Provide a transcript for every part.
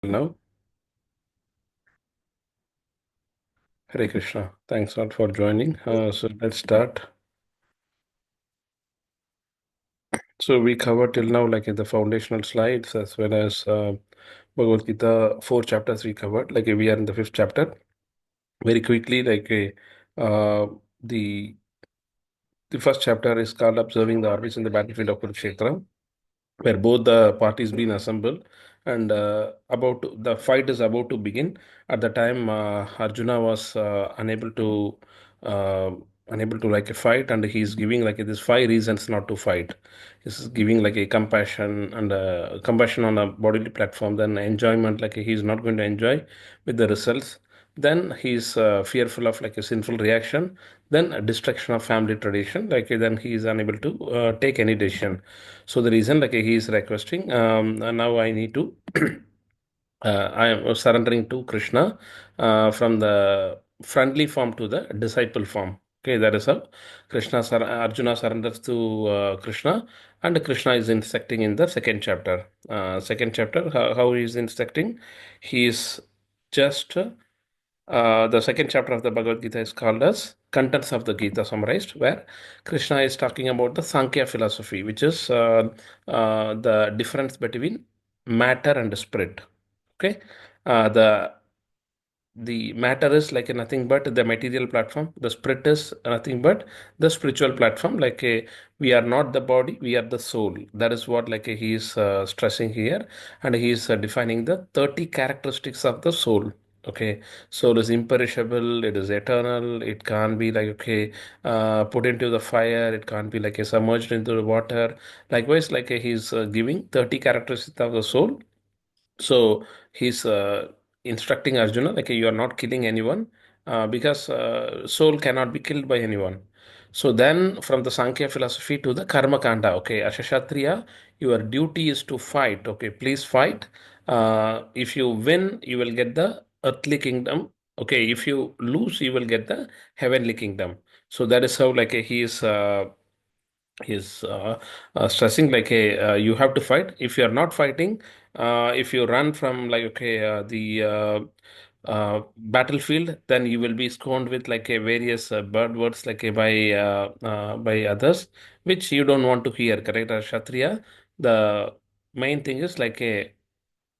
Now, Hare Krishna. Thanks a lot for joining. So let's start. So we covered till now, like in the foundational slides, as well as Bhagavad Gita, four chapters we covered. Like we are in the fifth chapter. Very quickly, the the first chapter is called "Observing the Armies in the Battlefield of Kurukshetra," where both the parties been assembled and about the fight is about to begin. At the time, Arjuna was uh, unable to like a fight, and he's giving like this five reasons not to fight. He's giving like a compassion and compassion on a bodily platform, then enjoyment like he's not going to enjoy with the results. Then he's fearful of like a sinful reaction, then a destruction of family tradition, like then he is unable to take any decision. So the reason like he is requesting, now I need to, I am surrendering to Krishna from the friendly form to the disciple form. Okay, that is how Arjuna surrenders to Krishna, and Krishna is intersecting in the second chapter. Second chapter, how he is intersecting? He is just the second chapter of the Bhagavad Gita is called as Contents of the Gita summarized, where Krishna is talking about the Sankhya philosophy, which is the difference between matter and spirit. Okay, the matter is like nothing but the material platform. The spirit is nothing but the spiritual platform. We are not the body, we are the soul. That is what he is stressing here, and he is defining the 30 characteristics of the soul. Okay, soul is imperishable, it is eternal, it can't be put into the fire, it can't be submerged into the water. Likewise, he's giving 30 characteristics of the soul. So he's instructing Arjuna, like you are not killing anyone because soul cannot be killed by anyone. So then, from the Sankhya philosophy to the Karma Kanda, okay, as a Kshatriya, your duty is to fight. Okay, please fight. If you win, you will get the earthly kingdom. Okay, if you lose, you will get the heavenly kingdom. So that is how he is. He's stressing you have to fight. If you are not fighting, if you run from the battlefield, then you will be scorned with various bad words by others, which you don't want to hear. Correct, as Kshatriya? The main thing is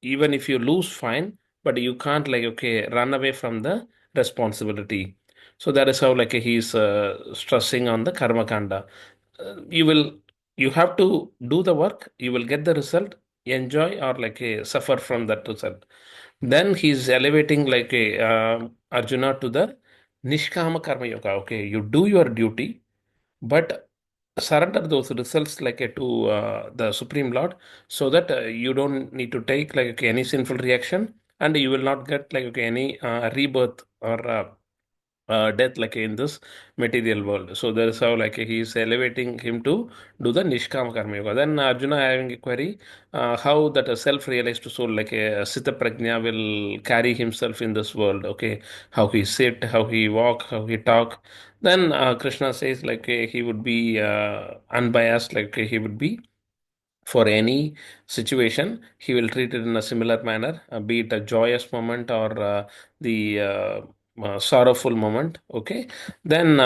even if you lose, fine, but you can't run away from the responsibility. So that is how he's stressing on the karma kanda. You will, you have to do the work, you will get the result, enjoy or suffer from that result. Then he's elevating Arjuna to the nishkama karma yoga. Okay, you do your duty, but surrender those results to the Supreme Lord, so that you don't need to take any sinful reaction, and you will not get any rebirth or death in this material world. So there is how he is elevating him to do the Nishkama Karma Yoga. Then Arjuna having a query, how that a self-realized soul like a Sita Prajna will carry himself in this world. Okay, how he sit, how he walk, how he talk. Then Krishna says he would be unbiased, he would be for any situation, he will treat it in a similar manner, be it a joyous moment or the sorrowful moment. Okay, then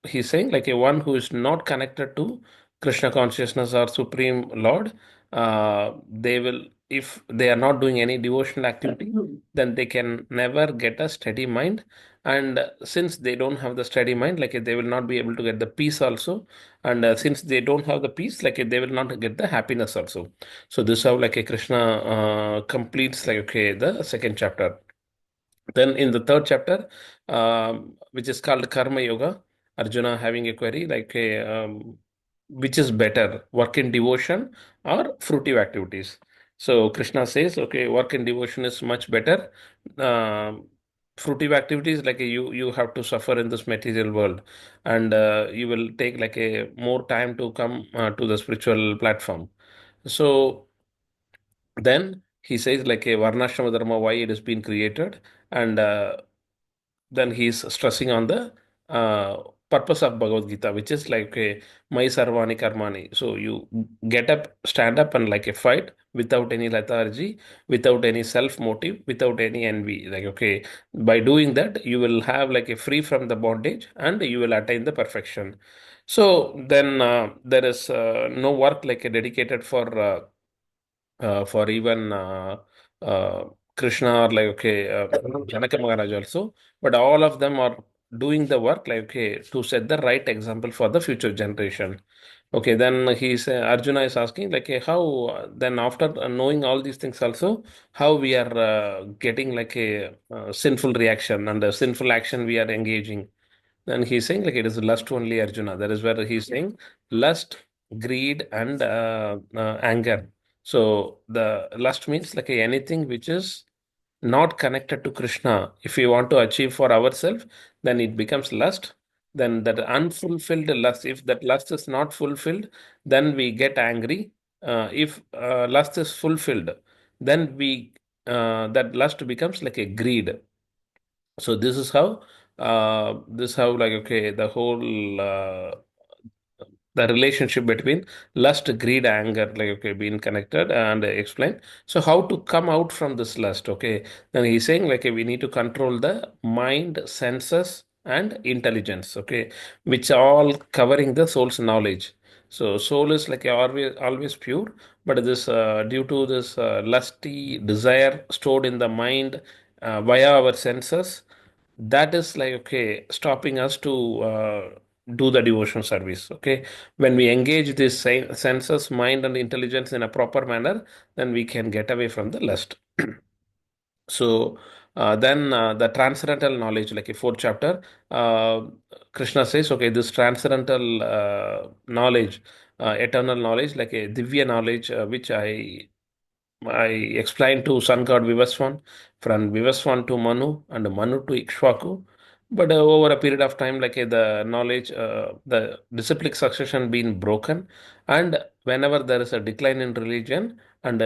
he's saying a one who is not connected to Krishna consciousness or Supreme Lord, they will, if they are not doing any devotional activity, then they can never get a steady mind. And since they don't have the steady mind, they will not be able to get the peace also. And since they don't have the peace, they will not get the happiness also. So this is how a Krishna completes the second chapter. Then in the third chapter, which is called Karma Yoga, Arjuna having a query which is better, work in devotion or fruitive activities? So Krishna says, okay, work in devotion is much better. Um Fruitive activities, you have to suffer in this material world, and you will take a more time to come to the spiritual platform. So then he says a varnashrama dharma, why it has been created, and then he's stressing on the purpose of Bhagavad Gita, which is like a my sarvani karmani. So you get up, stand up, and like a fight without any lethargy, without any self motive, without any envy. Like, okay, by doing that, you will have like a free from the bondage and you will attain the perfection. So then there is no work like a dedicated for even uh, Krishna or like okay Janaka Maharaj also, but all of them are doing the work like okay to set the right example for the future generation. Okay, then Arjuna is asking like how then after knowing all these things also how we are getting like a sinful reaction and a sinful action we are engaging. And he's saying like it is lust only, Arjuna. That is where he's saying lust, greed, and anger. So the lust means like anything which is not connected to Krishna. If we want to achieve for ourselves, then it becomes lust. Then that unfulfilled lust, if that lust is not fulfilled, then we get angry. If lust is fulfilled, then we that lust becomes like a greed. So this how like okay the whole the relationship between lust, greed, anger, like okay, being connected and explained. So how to come out from this lust? Okay, then he's saying like we need to control the mind, senses, and intelligence. Okay, which all covering the soul's knowledge. So soul is like always pure, but this due to this lusty desire stored in the mind via our senses, that is like okay stopping us to do the devotion service. Okay, when we engage these senses, mind, and intelligence in a proper manner, then we can get away from the lust. So then the transcendental knowledge, like a fourth chapter, uh, Krishna says, okay, this transcendental knowledge, eternal knowledge, like a divya knowledge, which I explained to sun god Vivaswan, from Vivaswan to Manu, and Manu to Ikshvaku. But over a period of time, like the knowledge, the disciplic succession being broken, and whenever there is a decline in religion and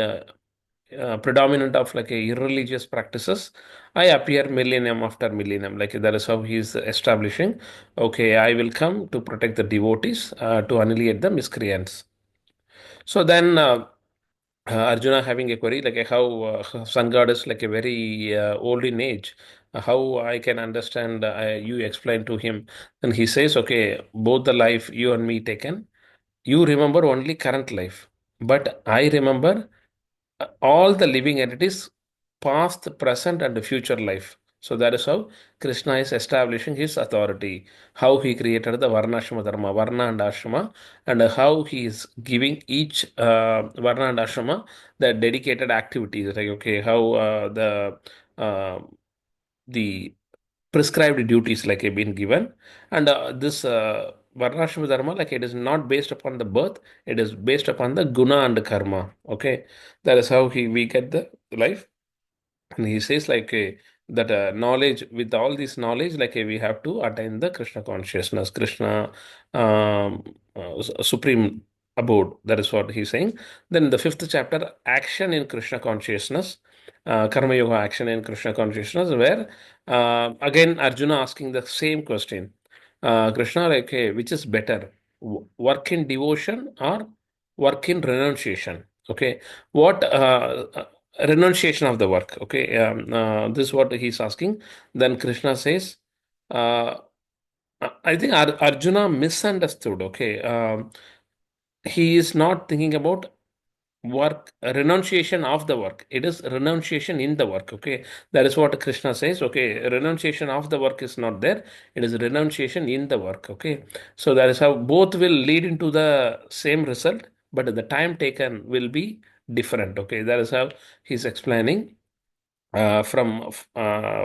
predominant of like a irreligious practices, I appear millennium after millennium. Like that is how he is establishing. Okay, I will come to protect the devotees, to annihilate the miscreants. So then. Arjuna having a query like how sun god is like a very old in age. How I can understand? You explain to him, and he says, "Okay, both the life you and me taken, you remember only current life, but I remember all the living entities, past, present, and future life." So that is how Krishna is establishing his authority, how he created the Varnashrama Dharma, Varna and Ashrama, and how he is giving each Varna and Ashrama the dedicated activities. Like, okay, how uh, the prescribed duties like have been given. And this Varnashrama Dharma, like it is not based upon the birth, it is based upon the guna and karma. Okay, that is how we get the life. And he says like that knowledge, with all this knowledge, like we have to attain the Krishna consciousness, Krishna supreme abode. That is what he's saying. Then the fifth chapter, action in Krishna consciousness, Karma Yoga action in Krishna consciousness, where again Arjuna asking the same question. Krishna, like, which is better, work in devotion or work in renunciation? Okay, what renunciation of the work? Okay, this is what he's asking. Then Krishna says, uh, I think Arjuna misunderstood. Okay, he is not thinking about work, renunciation of the work. It is renunciation in the work. Okay, that is what Krishna says. Okay, renunciation of the work is not there. It is renunciation in the work. Okay, so that is how both will lead into the same result, but the time taken will be different. Okay, that is how he's explaining. From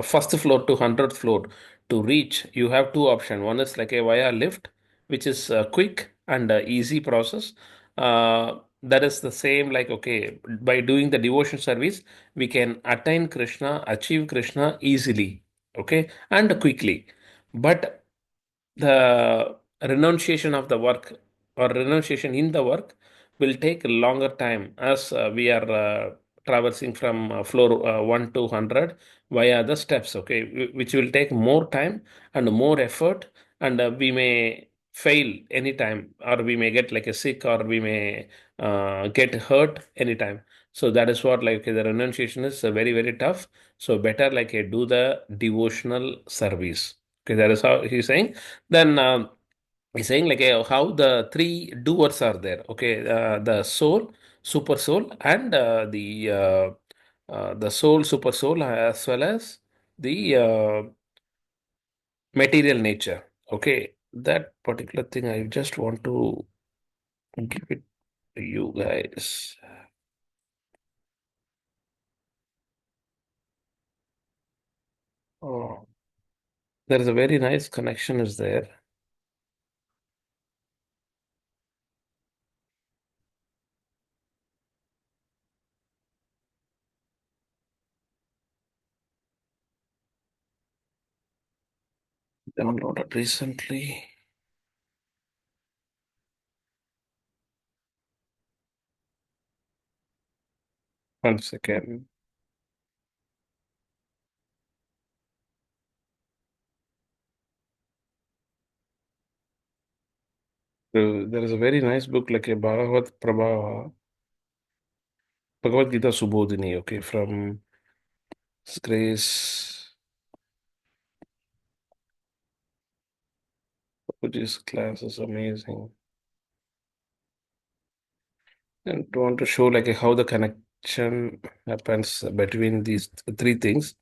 first floor to 100th floor to reach, you have two options. One is like a via lift, which is a quick and easy process. That is the same like okay, by doing the devotion service, we can attain Krishna, achieve Krishna easily, okay, and quickly. But the renunciation of the work or renunciation in the work will take a longer time, as we are traversing from floor 1 to 100 via the steps, okay, which will take more time and more effort and we may fail anytime, or we may get like a sick, or we may get hurt anytime. So that is what like the renunciation is very very tough. So better like do the devotional service. Okay, that is how he's saying. Then he's saying like how the three doers are there. Okay, the soul, super soul, and the soul, super soul, as well as the material nature. Okay, that particular thing I just want to give it to you guys. Oh, there is a very nice connection is there. Downloaded recently. Once again, there is a very nice book like a Bhagavad Gita Subodhini. Okay, from Grace, which is class is amazing. And want to show like how the connection happens between these three things.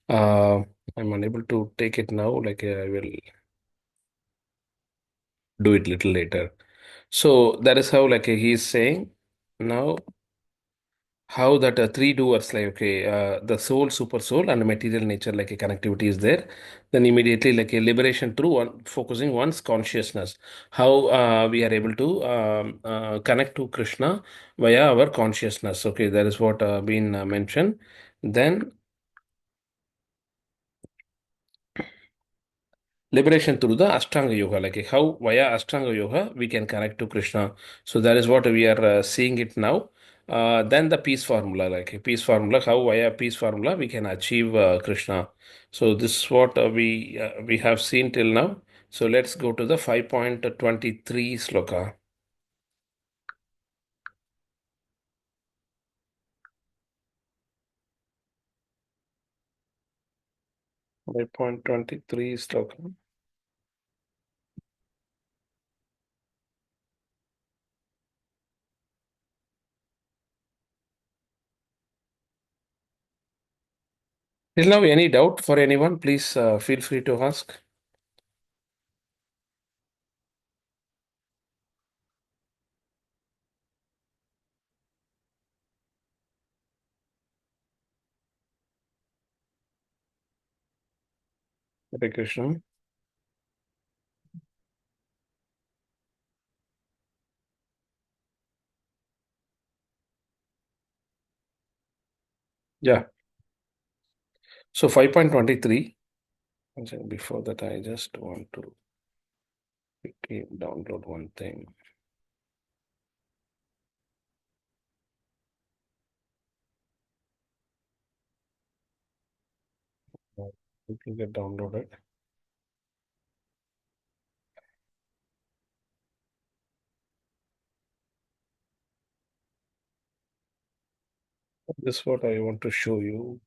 Uh, I'm unable to take it now. Like I will do it little later. So that is how like he is saying now how that three doers like okay the soul, super soul, and material nature like a connectivity is there. Then immediately like a liberation through one focusing one's consciousness. How we are able to connect to Krishna via our consciousness. Okay, that is what been mentioned. Then liberation through the Ashtanga Yoga, like how via Ashtanga Yoga we can connect to Krishna. So that is what we are seeing it now. Then the peace formula, like a peace formula, how via peace formula we can achieve Krishna. So this is what we have seen till now. So let's go to the 5.23 sloka. 5.23 sloka. Till now, any doubt for anyone? Please feel free to ask. Hare Krishna. Yeah. So 5.23. Before that, I just want to quickly download one thing. You can get downloaded. This is what I want to show you.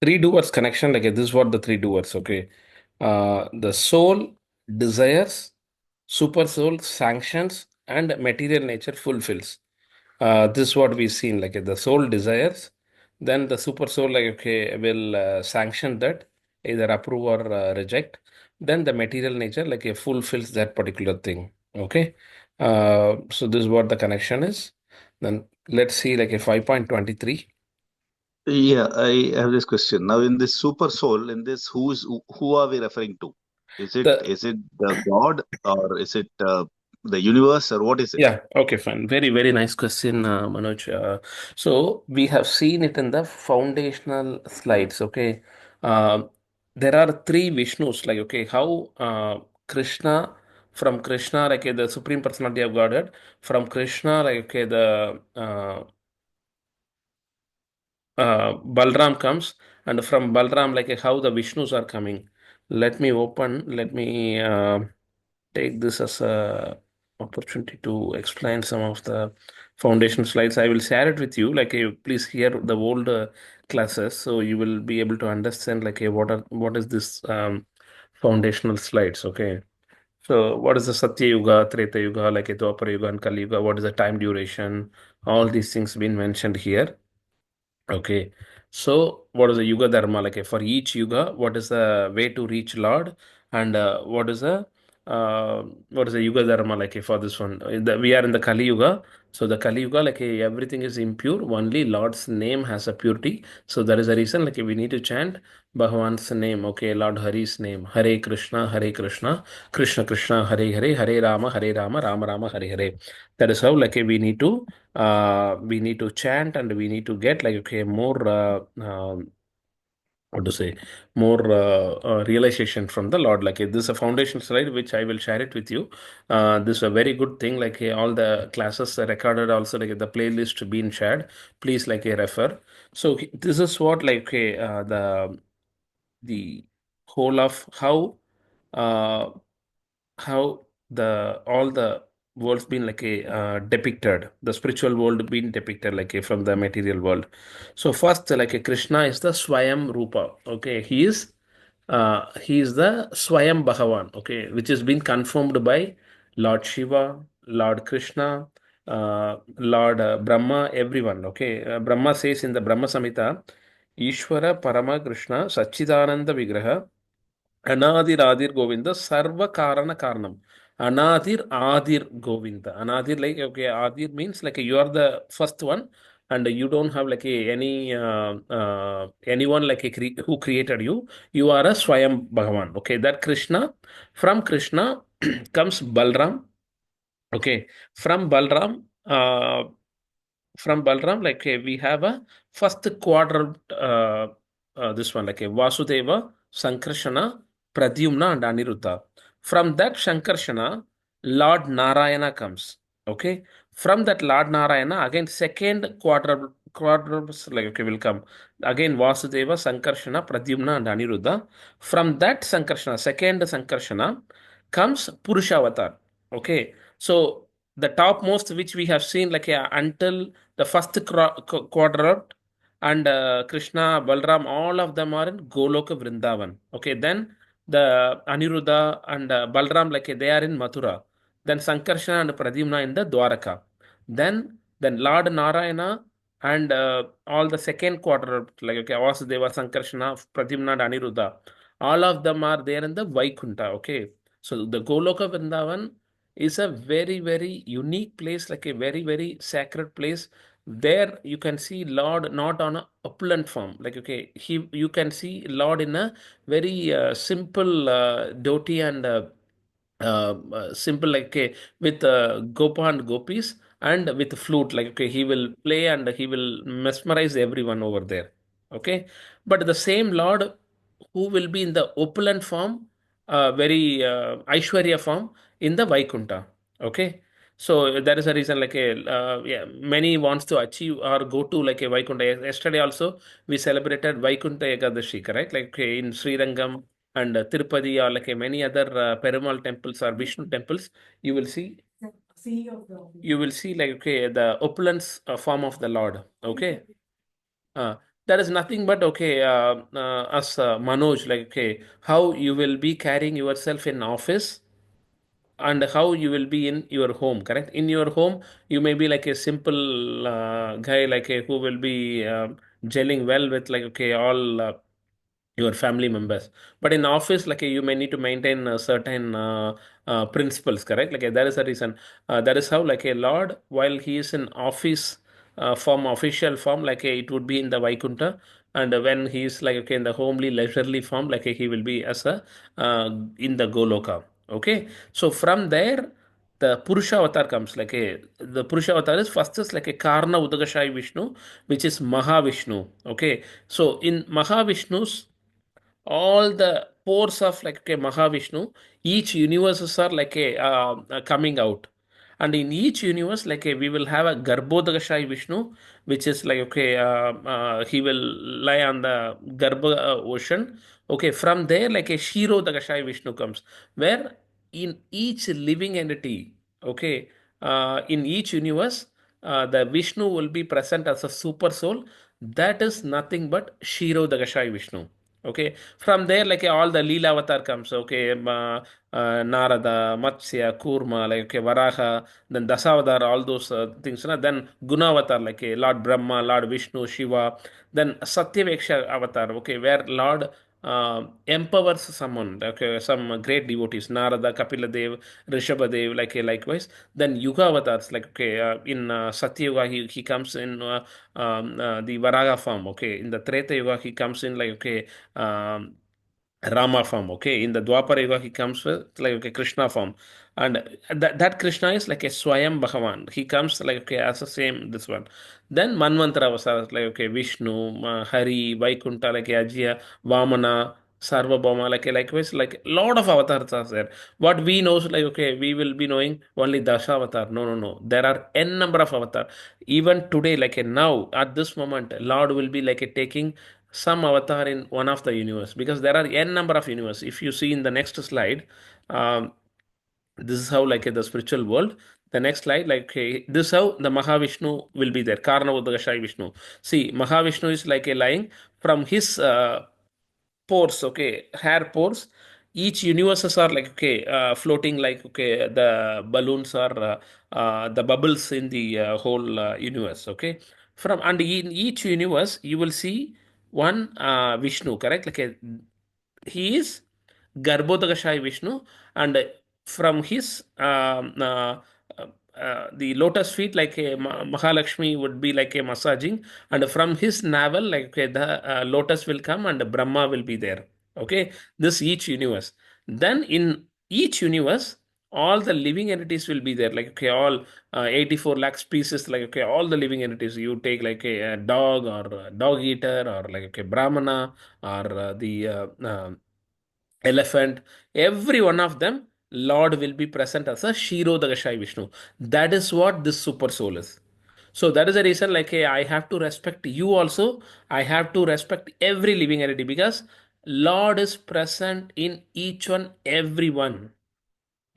Three doers connection, like this is what the three doers, okay. The soul desires, super soul sanctions, and material nature fulfills. This is what we've seen, like the soul desires, then the super soul, like okay, will sanction that, either approve or reject. Then the material nature, like fulfills that particular thing. Okay. So this is what the connection is. Then Let's see, like a 5.23. Yeah, I have this question. Now, in this super soul, in this, who are we referring to? The Is it the God, or is it the universe, or what is it? Yeah, okay, fine. Very, very nice question, Manoj. So we have seen it in the foundational slides. Okay, uh, there are three Vishnus. Like, okay, how Krishna from Krishna, like the Supreme Personality of Godhead, from Krishna, like okay, the Balram comes, and from Balram, like how the Vishnus are coming. Let me take this as a opportunity to explain some of the foundation slides. I will share it with you. Like, please hear the old classes, so you will be able to understand. Like, what is this foundational slides? Okay. So, what is the Satya Yuga, Treta Yuga, like a Dwapara Yuga and Kali Yuga? What is the time duration? All these things been mentioned here. Okay. So, what is the Yuga Dharma? Like for each Yuga, what is the way to reach Lord? And uh, what is the Yuga Dharma like for this one? We are in the Kali Yuga. So the Kali Yuga, like everything is impure. Only Lord's name has a purity. So that is the reason like we need to chant Bhagavan's name. Okay, Lord Hari's name. Hare Krishna, Hare Krishna, Krishna Krishna, Hare Hare, Hare Rama, Hare Rama, Rama Rama, Hare Hare. That is how like we need to chant and we need to get like okay more what to say more realization from the Lord. Like this is a foundation slide which I will share it with you. This is a very good thing. Like all the classes are recorded also, like the playlist being shared. Please like refer. So this is what like the whole of uh, how the all the world's been like a depicted, the spiritual world been depicted like a, from the material world. So first like a Krishna is the Swayam Rupa. Okay, he is the Swayam Bhagavan. Okay, which has been confirmed by Lord Shiva, Lord Krishna, Lord Brahma, everyone. Okay, Brahma says in the Brahma Samhita, Ishvara Parama Krishna Sachidananda Vigraha Anadir Adir Govinda Sarva Karana Karanam. Anadir Adir Govinda. Anadir, like okay, Adir means like you are the first one, and you don't have like anyone like who created you. You are a Swayam Bhagavan. Okay, that Krishna, from Krishna comes Balram. Okay, from Balram, like we have a first quadrant, this one like a Vasudeva, Sankarshana, Pradyumna, and Aniruddha. From that Shankarshana, Lord Narayana comes. Okay, from that Lord Narayana, again second quadrant like okay will come again Vasudeva, Sankarshana, Pradyumna, and Aniruddha. From that Sankarshana, second Sankarshana, comes Purusha Avatar. Okay, so the topmost which we have seen like until the first quadrant, and Krishna, Balram, all of them are in Goloka Vrindavan. Okay, then the Aniruddha and Balram, like they are in Mathura. Then Sankarsana and Pradyumna in the Dwaraka. Then Lord Narayana and all the second quadrant, like okay, Vasudeva, Sankarsana, Pradyumna, and Aniruddha, all of them are there in the Vaikunta. Okay, so the Goloka Vrindavan is a very, very unique place, like a very, very sacred place. There you can see Lord not on a opulent form. Like okay, you can see Lord in a very simple dhoti and simple like okay, with Gopa and gopis and with flute. Like okay, he will play and he will mesmerize everyone over there. Okay, but the same Lord who will be in the opulent form, very Aishwarya form in the Vaikunta. Okay, so that is a reason like a yeah, many wants to achieve or go to like a Vaikunta. Yesterday also we celebrated Vaikunta Ekadashi, correct? Like okay, in Sri Rangam and Tirupati or like many other Perumal temples or Vishnu temples, you will see like okay the opulence form of the Lord. Okay, uh, that is nothing but okay as Manoj, like okay how you will be carrying yourself in office and how you will be in your home. Correct, in your home you may be like a simple guy like a, who will be gelling well with like okay all your family members, but in office like you may need to maintain certain principles. Correct, like that is the reason that is how like a Lord while he is in office form, official form, like it would be in the Vaikunta. And when he is like okay in the homely leisurely form, like he will be as a in the Goloka. Okay, so from there the Purusha avatar comes like a the Purusha avatar is first is like a Karna Udagashai Vishnu, which is Mahavishnu. Okay, so in Mahavishnu's all the pores of like okay, Mahavishnu, each universes are like a coming out. And in each universe, like we will have a Garbhodakashai Vishnu, which is like okay, he will lie on the Garbha ocean. Okay, from there, like a Shiro Dakashai Vishnu comes, where in each living entity, okay, in each universe, the Vishnu will be present as a super soul. That is nothing but Shiro Dakashai Vishnu. Okay, from there, like all the Leela avatar comes. Okay, Narada, Matsya, Kurma, like okay, Varaha, then Dasavatar, all those things. Na? Then Gunavatar, like Lord Brahma, Lord Vishnu, Shiva. Then Satyaveksha avatar, okay, where Lord empowers someone, okay, some great devotees, Narada, Kapila Dev, Rishabhadev, like likewise. Then Yuga avatars, like okay, in Satya Yuga, he comes in the Varaga form, okay. In the Treta Yuga, he comes in like okay. Rama form, okay. In the Dwapara Yuga, he comes with like okay, Krishna form, and that Krishna is like a Swayam Bhagavan. He comes like okay as the same this one. Then Manvantara Avasara like okay Vishnu, Hari, Vaikunta like Ajya, Vamana, Sarvabhauma like likewise like lot of avatars are there. What we know is like okay we will be knowing only Dasha avatar. No, no, no. There are n number of avatar. Even today like now at this moment, Lord will be like taking some avatar in one of the universe because there are n number of universe. If you see in the next slide, um, this is how like the spiritual world. The next slide, like this is how the Mahavishnu will be there. Karna Udagashai Vishnu. See, Mahavishnu is like a lying from his pores, okay, hair pores. Each universes are like okay, floating like okay, the balloons are the bubbles in the whole universe, okay. From and in each universe, you will see one Vishnu, correct? Like he is Garbhodakashai Vishnu, and from his the lotus feet, like a Mahalakshmi would be like a massaging, and from his navel, like okay, the lotus will come, and Brahma will be there. Okay, this each universe. Then in each universe, all the living entities will be there. Like okay, all 84 lakh species. Like okay, all the living entities. You take like a dog or a dog eater or like okay, Brahmana or the elephant, every one of them, Lord will be present as a Shiro Dagashai Vishnu. That is what this super soul is. So that is the reason, like, hey, I have to respect you also. I have to respect every living entity because Lord is present in each one, every one.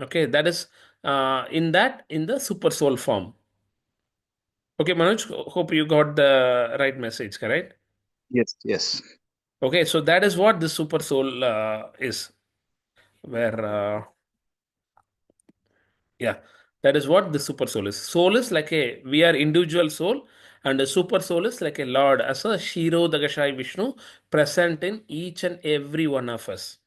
Okay, that is in the super soul form. Okay, Manoj, hope you got the right message, correct? Yes, yes. Okay, so that is what the super soul is, where yeah, that is what the super soul is. Soul is like a we are individual soul, and the super soul is like a Lord as a Shiro Dagashai Vishnu present in each and every one of us.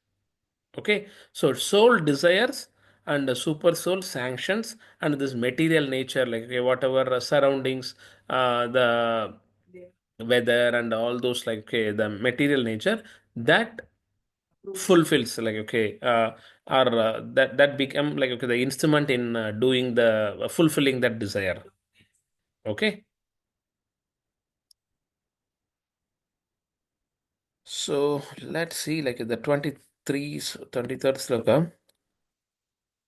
Okay, so soul desires and the super soul sanctions and this material nature, like okay, whatever surroundings, the weather and all those, like okay, the material nature that fulfills like okay or that become like okay the instrument in doing the fulfilling that desire. Okay, so let's see like the 23 23rd sloka.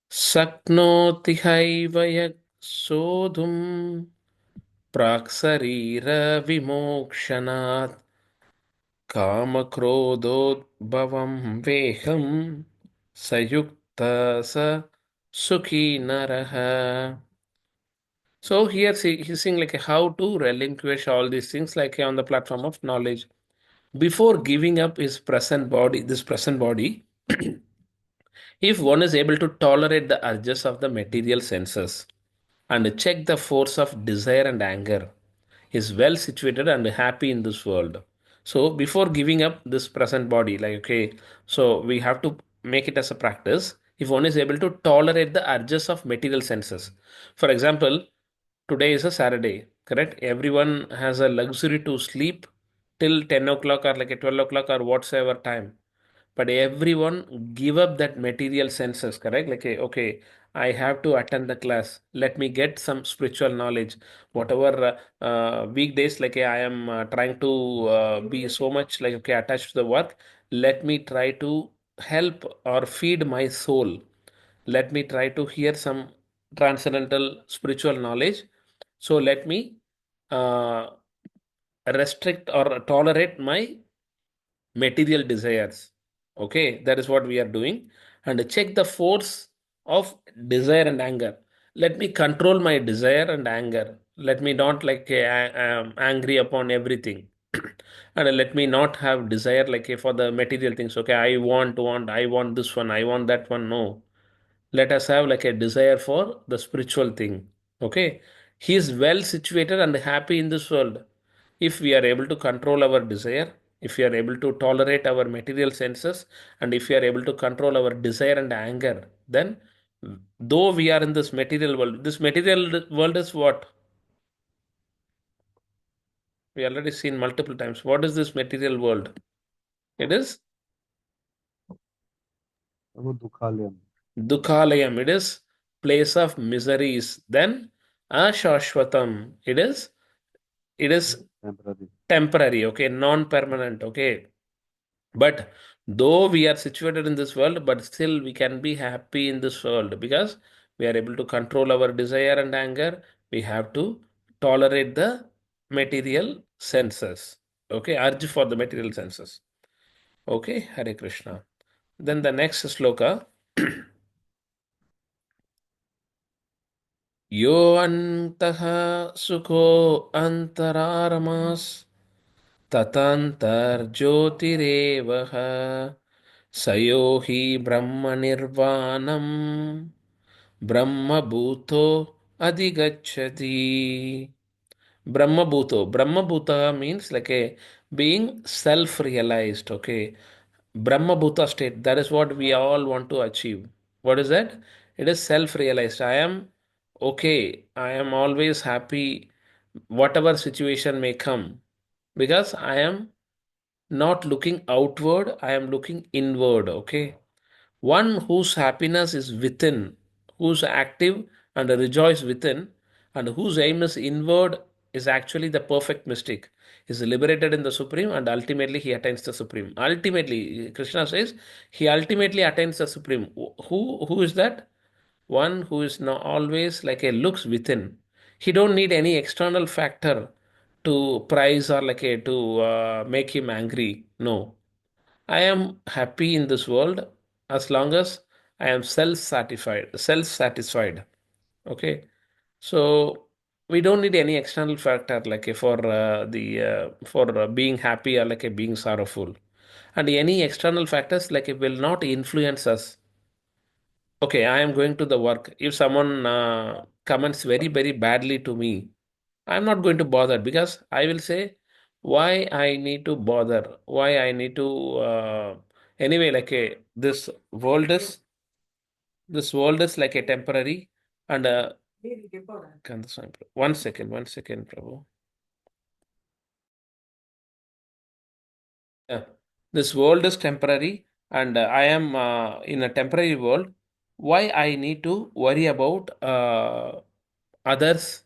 Saknoti have यः सोढुम् प्राक्शरीर विमोक्षणात् कामक्रोधोद्भवं वेहं सयुक्त स सुखी नरः. So here he's saying like how to relinquish all these things like on the platform of knowledge. Before giving up his present body, this present body, if one is able to tolerate the urges of the material senses and check the force of desire and anger, is well situated and happy in this world. So before giving up this present body, like okay, so we have to make it as a practice. If one is able to tolerate the urges of material senses, for example, today is a Saturday. correct? Everyone has a luxury to sleep till 10 o'clock or like a 12 o'clock or whatsoever time. But everyone give up that material senses, correct? Like, okay, I have to attend the class. Let me get some spiritual knowledge. Whatever weekdays, like I am trying to be so much like, okay, attached to the work. Let me try to help or feed my soul. Let me try to hear some transcendental spiritual knowledge. So let me uh, restrict or tolerate my material desires. Okay, that is what we are doing. And check the force of desire and anger. Let me control my desire and anger. Let me not like angry upon everything. And let me not have desire like for the material things. Okay, I want this one, I want that one. No, let us have like a desire for the spiritual thing. Okay, he is well situated and happy in this world. If we are able to control our desire, if we are able to tolerate our material senses, and if we are able to control our desire and anger, then though we are in this material world is what we already seen multiple times. What is this material world? It is वो दुखालयम. Dukhalayam. It is place of miseries. Then Ashashvatam. It is Temporary. temporary, okay, non-permanent, okay. But though we are situated in this world, but still we can be happy in this world because we are able to control our desire and anger. We have to tolerate the material senses. Okay, urge for the material senses. Okay, Hare Krishna. Then the next sloka. यो अन्तः सुखो अन्तरारमास् ततन्तर्ज्योतिरेव स यो हि ब्रह्मनिर्वाणम् ब्रह्मभूतो अधिगच्छति. Brahma Bhuta means like a being self-realized. Okay. Brahma Bhuta state. That is what we all want to achieve. What is that? It is self-realized. I am okay. I am always happy, whatever situation may come, because I am not looking outward. I am looking inward. Okay. One whose happiness is within, who's active and rejoice within, and whose aim is inward is actually the perfect mystic. Is liberated in the Supreme and ultimately he attains the Supreme. Ultimately, Krishna says he ultimately attains the Supreme. Who is that? One who is now always like a looks within. He don't need any external factor to prize or like a to make him angry. No, I am happy in this world as long as I am self-satisfied. Self-satisfied. Okay. So we don't need any external factor like for the for being happy or like a being sorrowful. And any external factors like it will not influence us. Okay, I am going to the work. If someone comments very, very badly to me, I'm not going to bother because I will say why I need to bother, why I need to anyway, like a this world is like a temporary and one second, Prabhu. Yeah. This world is temporary, and I am in a temporary world. Why I need to worry about others'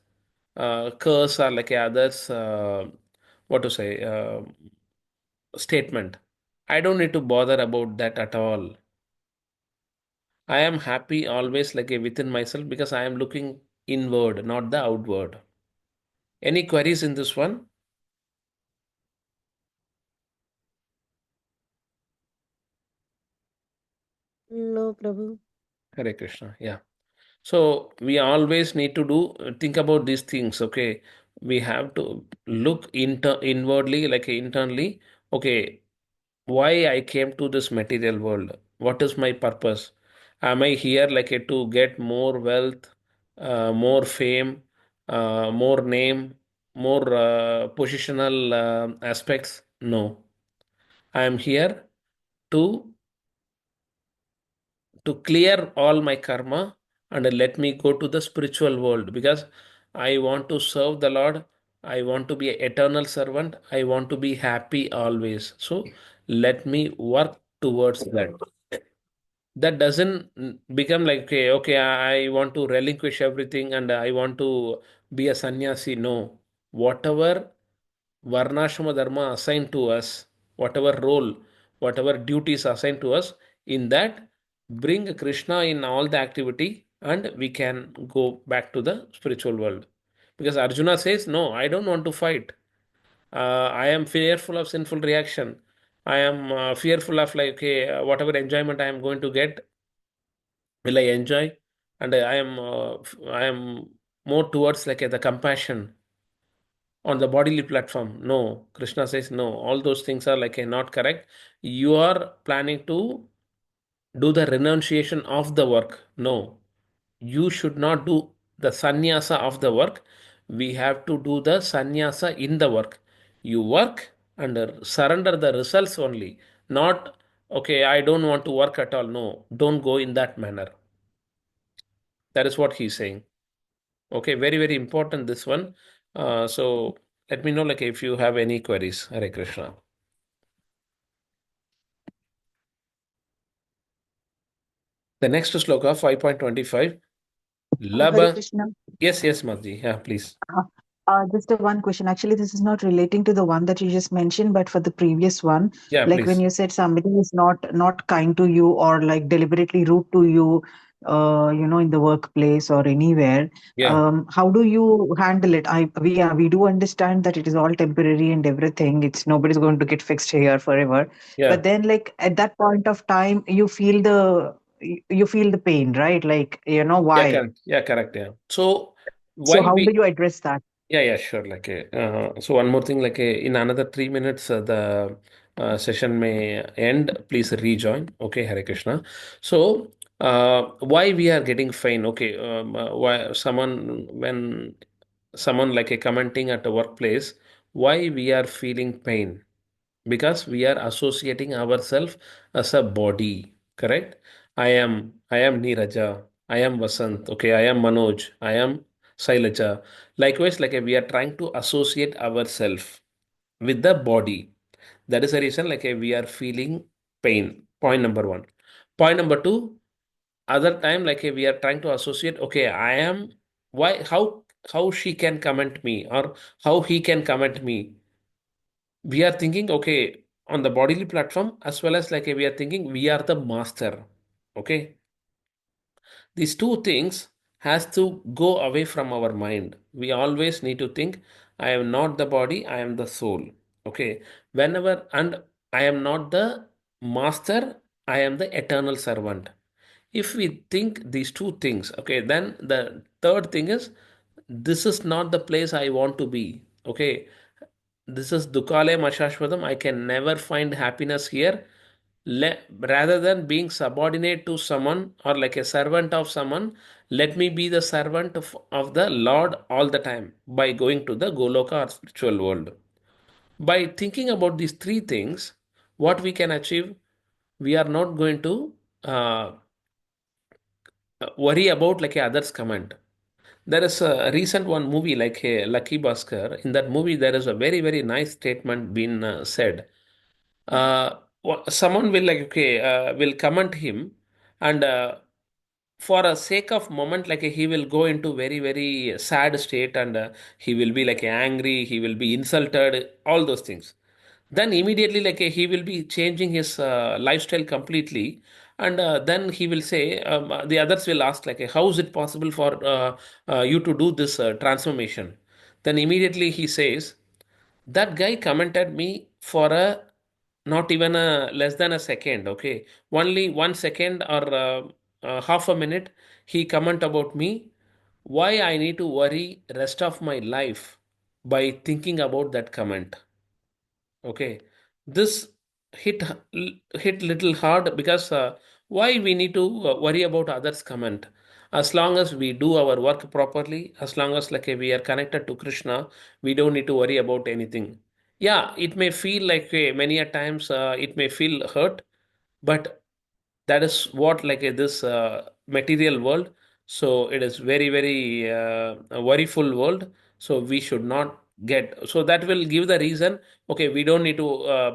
curse or like others' what to say statement? I don't need to bother about that at all. I am happy always like within myself because I am looking inward, not the outward. Any queries in this one? No, Prabhu. Hare Krishna. Yeah. So we always need to do think about these things. Okay, we have to look inwardly, like internally. Okay, why I came to this material world? What is my purpose? Am I here like to get more wealth, more fame, more name, more positional aspects? No, I am here to clear all my karma and let me go to the spiritual world because I want to serve the Lord. I want to be an eternal servant. I want to be happy always. So let me work towards that. That doesn't become like, okay, okay, I want to relinquish everything and I want to be a sannyasi. No. Whatever Varnashrama Dharma assigned to us, whatever role, whatever duties assigned to us, in that, bring Krishna in all the activity and we can go back to the spiritual world. Because Arjuna says, no, I don't want to fight. I am fearful of sinful reaction. I am fearful of like, okay, whatever enjoyment I am going to get, will I enjoy? And I am more towards like the compassion on the bodily platform. No, Krishna says no. All those things are like not correct. You are planning to do the renunciation of the work. No, you should not do the sannyasa of the work. We have to do the sannyasa in the work. You work and surrender the results only. Not, okay, I don't want to work at all. No, don't go in that manner. That is what he's saying. Okay, very, very important this one. So let me know like if you have any queries. Hare Krishna. The next sloka, 5.25. Hare Labha. Krishna. Yes, yes, Madhji. Yeah, please. Uh, just a one question. Actually, this is not relating to the one that you just mentioned, but for the previous one, Yeah, like when please. you said somebody is not kind to you or like deliberately rude to you, in the workplace or anywhere. Yeah, How do you handle it? We do understand that it is all temporary and everything. It's nobody's going to get fixed here forever. yeah, But then, like at that point of time, you feel the pain, right? Like yeah, why? correct. Yeah, correct. Yeah. So So why how do we you address that? Yeah, yeah, sure. Like, so one more thing, like, in another 3 minutes, the session may end. Please rejoin. Okay, Hare Krishna. So, why we are getting fine? Okay, why when someone like a commenting at a workplace, why we are feeling pain? Because we are associating ourselves as a body. Correct? I am Neeraja. I am Vasant. Okay, I am Manoj. I am Sailaja. Likewise, like we are trying to associate ourselves with the body. That is the reason like we are feeling pain. Point number one. Point number two, other time like we are trying to associate, okay, I am why how she can comment me or how he can comment me. We are thinking, okay, on the bodily platform as well as like we are thinking we are the master. Okay, these two things has to go away from our mind. We always need to think, I am not the body, I am the soul. Okay, whenever and I am not the master, I am the eternal servant. If we think these two things, okay, then the third thing is, this is not the place I want to be. Okay, this is Dukale Mashashwadam. I can never find happiness here. Rather than being subordinate to someone or like a servant of someone, let me be the servant of the Lord all the time by going to the Goloka or spiritual world. By thinking about these three things, what we can achieve, we are not going to uh, worry about like a others comment. There is a recent one movie like a Lucky Bhaskar. In that movie, there is a very, very nice statement being said. Someone will like, okay, will comment him, and for a sake of moment, like he will go into very, very sad state, and he will be like angry, he will be insulted, all those things. Then immediately like he will be changing his lifestyle completely, and then he will say, the others will ask like, how is it possible for you to do this transformation? Then immediately he says, that guy commented me for a not even a less than a second. Okay, only 1 second or half a minute he comment about me. Why I need to worry rest of my life by thinking about that comment? Okay, this hit hit little hard because why we need to worry about others' comment? As long as we do our work properly, as long as like we are connected to Krishna, we don't need to worry about anything. Yeah, it may feel like many a times it may feel hurt, but that is what like this material world. So it is very, very a worryful world. So we should not get. So that will give the reason. Okay, we don't need to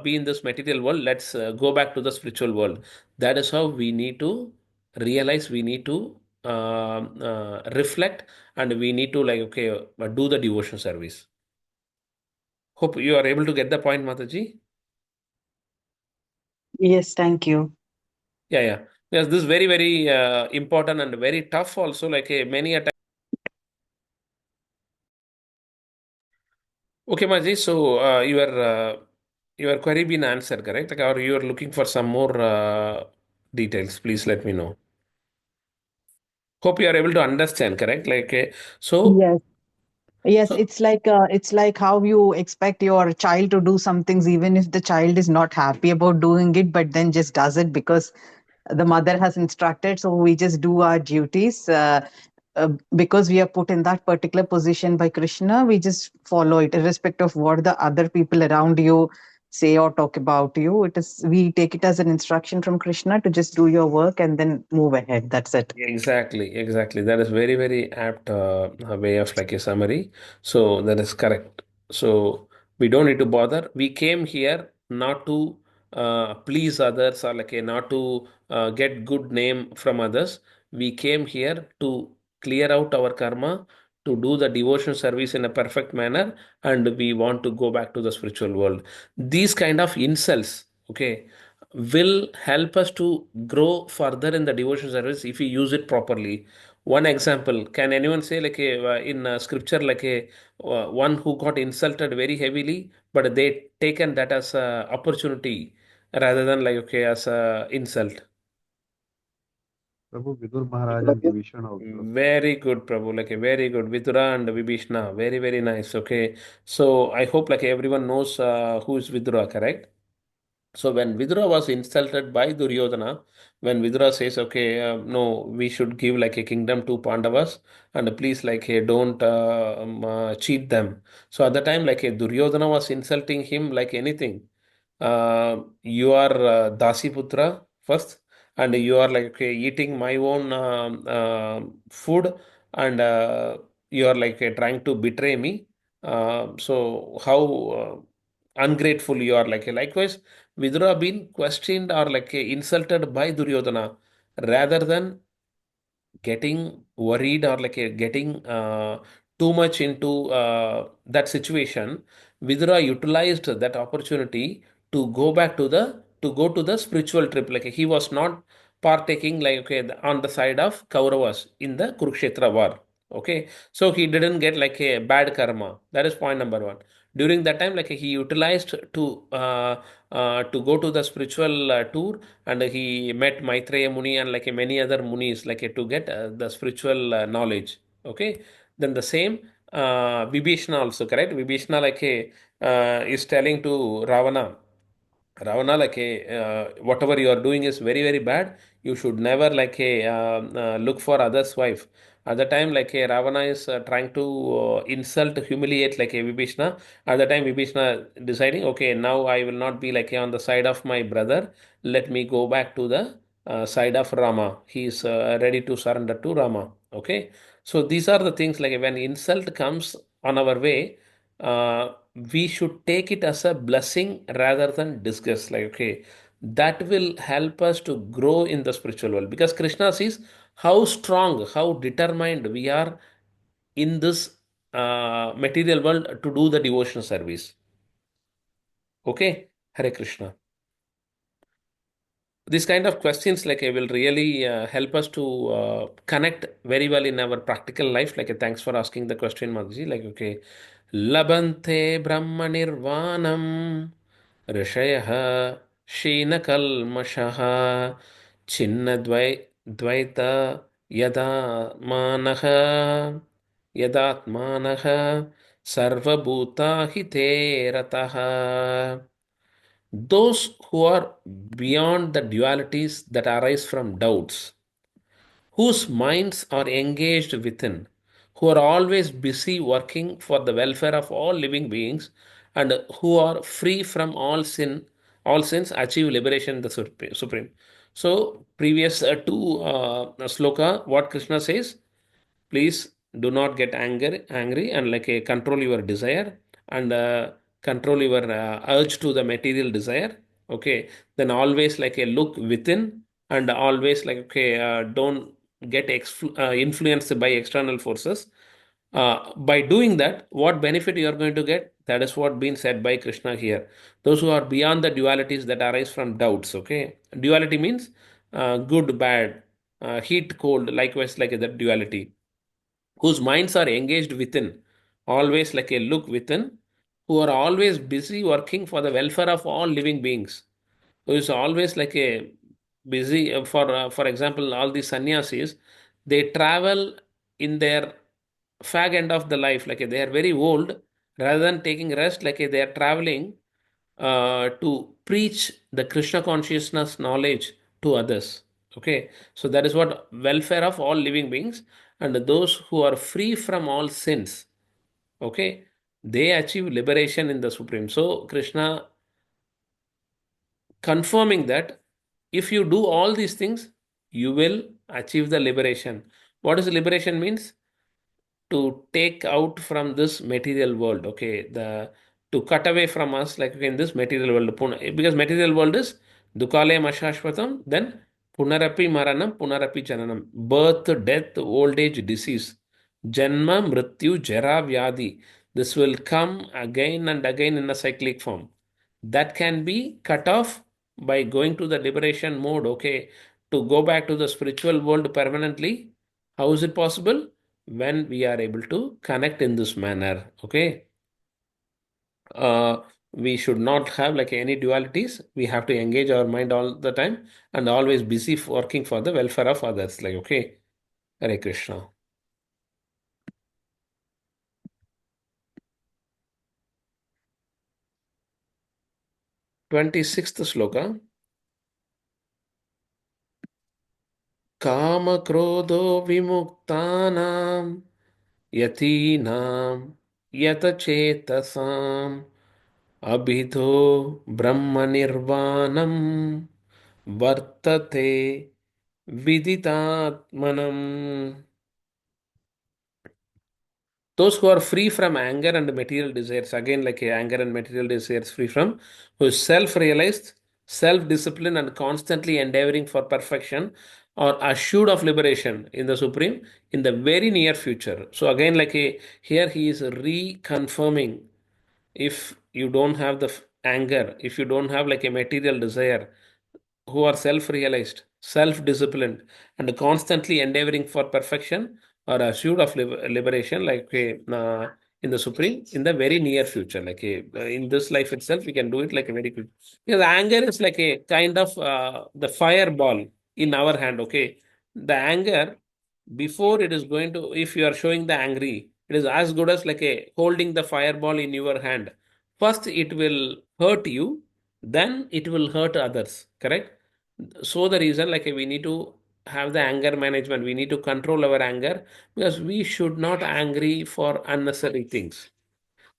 be in this material world. Let's go back to the spiritual world. That is how we need to realize. We need to reflect, and we need to like okay do the devotion service. Hope you are able to get the point, Mataji. Yes, thank you. Yeah, yeah. Yes, this is very, very important and very tough also. Like many a time. Okay, Maji. So your query been answered, correct? Like, or you are looking for some more details? Please let me know. Hope you are able to understand, correct? Like, so Yes. Yes, so it's like how you expect your child to do some things even if the child is not happy about doing it, but then just does it because the mother has instructed. So we just do our duties because we are put in that particular position by Krishna. We just follow it, irrespective of what the other people around you say or talk about you. It is we take it as an instruction from Krishna to just do your work and then move ahead. That's it. exactly, exactly. That is very, very apt way of like a summary. So that is correct. So we don't need to bother. We came here not to please others or like a not to get good name from others. We came here to clear out our karma, to do the devotion service in a perfect manner, and we want to go back to the spiritual world. These kind of insults, okay, will help us to grow further in the devotion service if we use it properly. One example, can anyone say like in scripture like a one who got insulted very heavily, but they taken that as a opportunity rather than like okay as a insult. Prabhu Vidur Maharaj and Vibhishan also. Very good, Prabhu. Like a very good. Vidura and Vibhishna. Very, very nice. Okay. So I hope like everyone knows who is Vidura, correct? So when Vidura was insulted by Duryodhana, when Vidura says, "Okay, no, we should give like a kingdom to Pandavas, and please like hey, don't cheat them." So at the time, like Duryodhana was insulting him like anything. You are Dasi Putra first, and you are like okay, eating my own food, and you are like trying to betray me. So how ungrateful you are like likewise Vidura been questioned or like insulted by Duryodhana rather than getting worried or like getting too much into that situation. Vidura utilized that opportunity to go back to the to go to the spiritual trip. Like he was not partaking like okay on the side of Kauravas in the Kurukshetra war. Okay, so he didn't get like a bad karma. That is point number one. During that time, like he utilized to go to the spiritual tour, and he met Maitreya Muni and like many other munis like to get the spiritual knowledge. Okay, then the same Vibhishna also correct. Vibhishna like is telling to Ravana, like, hey, whatever you are doing is very, very bad. You should never, like, hey, look for others' wife. At the time, like, hey, Ravana is trying to insult, humiliate, like, hey, Vibhishna. At the time, Vibhishna deciding, okay, now I will not be, like, on the side of my brother. Let me go back to the side of Rama. He is ready to surrender to Rama. Okay. So these are the things, like, when insult comes on our way, we should take it as a blessing rather than disgust. Like, okay, that will help us to grow in the spiritual world because Krishna sees how strong, how determined we are in this material world to do the devotion service. Okay, Hare Krishna. These kind of questions like will really help us to connect very well in our practical life. Like thanks for asking the question, Magji. Like okay, labante brahma nirvanam rishayah kshinakal chinna dvaita yada manaha yadatmanaha sarvabhuta hite rataha. Those who are beyond the dualities that arise from doubts, whose minds are engaged within, who are always busy working for the welfare of all living beings, and who are free from all sins achieve liberation in the supreme. So, previous two sloka, what Krishna says, Please do not get angry and like control your desire and control your urge to the material desire. Okay, then always like a look within and always like okay, don't get influenced by external forces. By doing that, what benefit you are going to get? That is what being said by Krishna here. Those who are beyond the dualities that arise from doubts. Okay, duality means good, bad, heat, cold. Likewise, like that duality, whose minds are engaged within, always like a look within, who are always busy working for the welfare of all living beings, who is always like a busy for example, all these sannyasis, they travel in their fag end of the life, like they are very old, rather than taking rest, like they are traveling to preach the Krishna consciousness knowledge to others. Okay, so that is what welfare of all living beings and those who are free from all sins. Okay, they achieve liberation in the Supreme. So Krishna confirming that if you do all these things, you will achieve the liberation. What does liberation means? To take out from this material world. Okay, the to cut away from us, like in this material world, because material world is dukale mashashvatam, then punarapi maranam, punarapi jananam, birth, death, old age, disease, janma, mrityu, jara, vyadi. This will come again and again in a cyclic form. That can be cut off by going to the liberation mode. Okay, to go back to the spiritual world permanently. How is it possible? When we are able to connect in this manner. Okay, uh, we should not have like any dualities. We have to engage our mind all the time and always busy working for the welfare of others. Like, okay, Hare Krishna. 26th sloka. Kama krodho vimuktanam yatinam yatachetasam abhidho brahma nirvanam vartate viditatmanam. Those who are free from anger and material desires, again, like anger and material desires, free from, who is self realized, self disciplined, and constantly endeavoring for perfection, are assured of liberation in the Supreme in the very near future. So, again, like here he is reconfirming, if you don't have the anger, if you don't have like a material desire, who are self realized, self disciplined, and constantly endeavoring for perfection are assured of liberation, like in the Supreme, in the very near future. Like in this life itself, we can do it like a very quick. Because anger is like a kind of the fireball in our hand. Okay, the anger, before it is going to, if you are showing the angry, it is as good as like a holding the fireball in your hand. First, it will hurt you, then it will hurt others. Correct? So the reason like we need to have the anger management, we need to control our anger, because we should not angry for unnecessary things.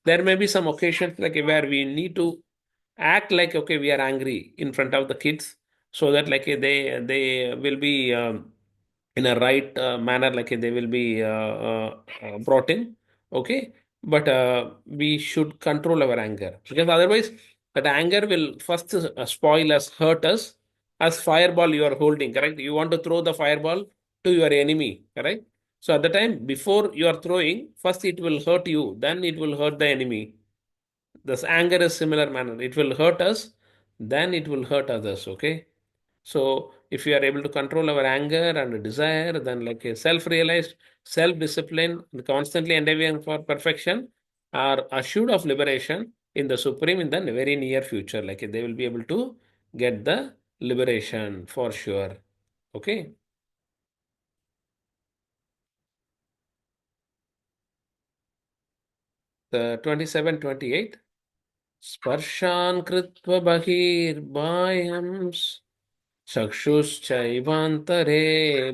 There may be some occasions like where we need to act like okay, we are angry in front of the kids, so that like they will be in a right manner, like they will be brought in. Okay, but we should control our anger, because otherwise that anger will first spoil us, hurt us, as fireball you are holding. Correct, you want to throw the fireball to your enemy. Correct, so at the time before you are throwing, first it will hurt you, then it will hurt the enemy. This anger is similar manner. It will hurt us, then it will hurt others. Okay. So if we are able to control our anger and desire, then like a self-realized, self-discipline, and constantly endeavoring for perfection are assured of liberation in the Supreme in the very near future. Like they will be able to get the liberation for sure. Okay. The 27, 28. Sparshan kritva bahirbayams चक्षुश्चैवान्तरे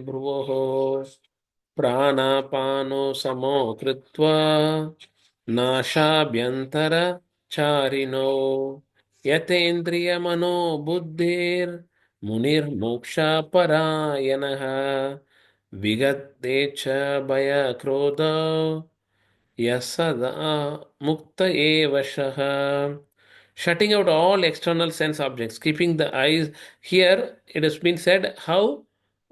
भ्रुवोः प्राणापानो समो कृत्वा नाशाभ्यन्तरचारिणो यतेन्द्रियमनोबुद्धिर्मुनिर्मोक्षापरायणः Vigate cha bhaya krodha yasada mukta evashaha. Shutting out all external sense objects, keeping the eyes. Here it has been said how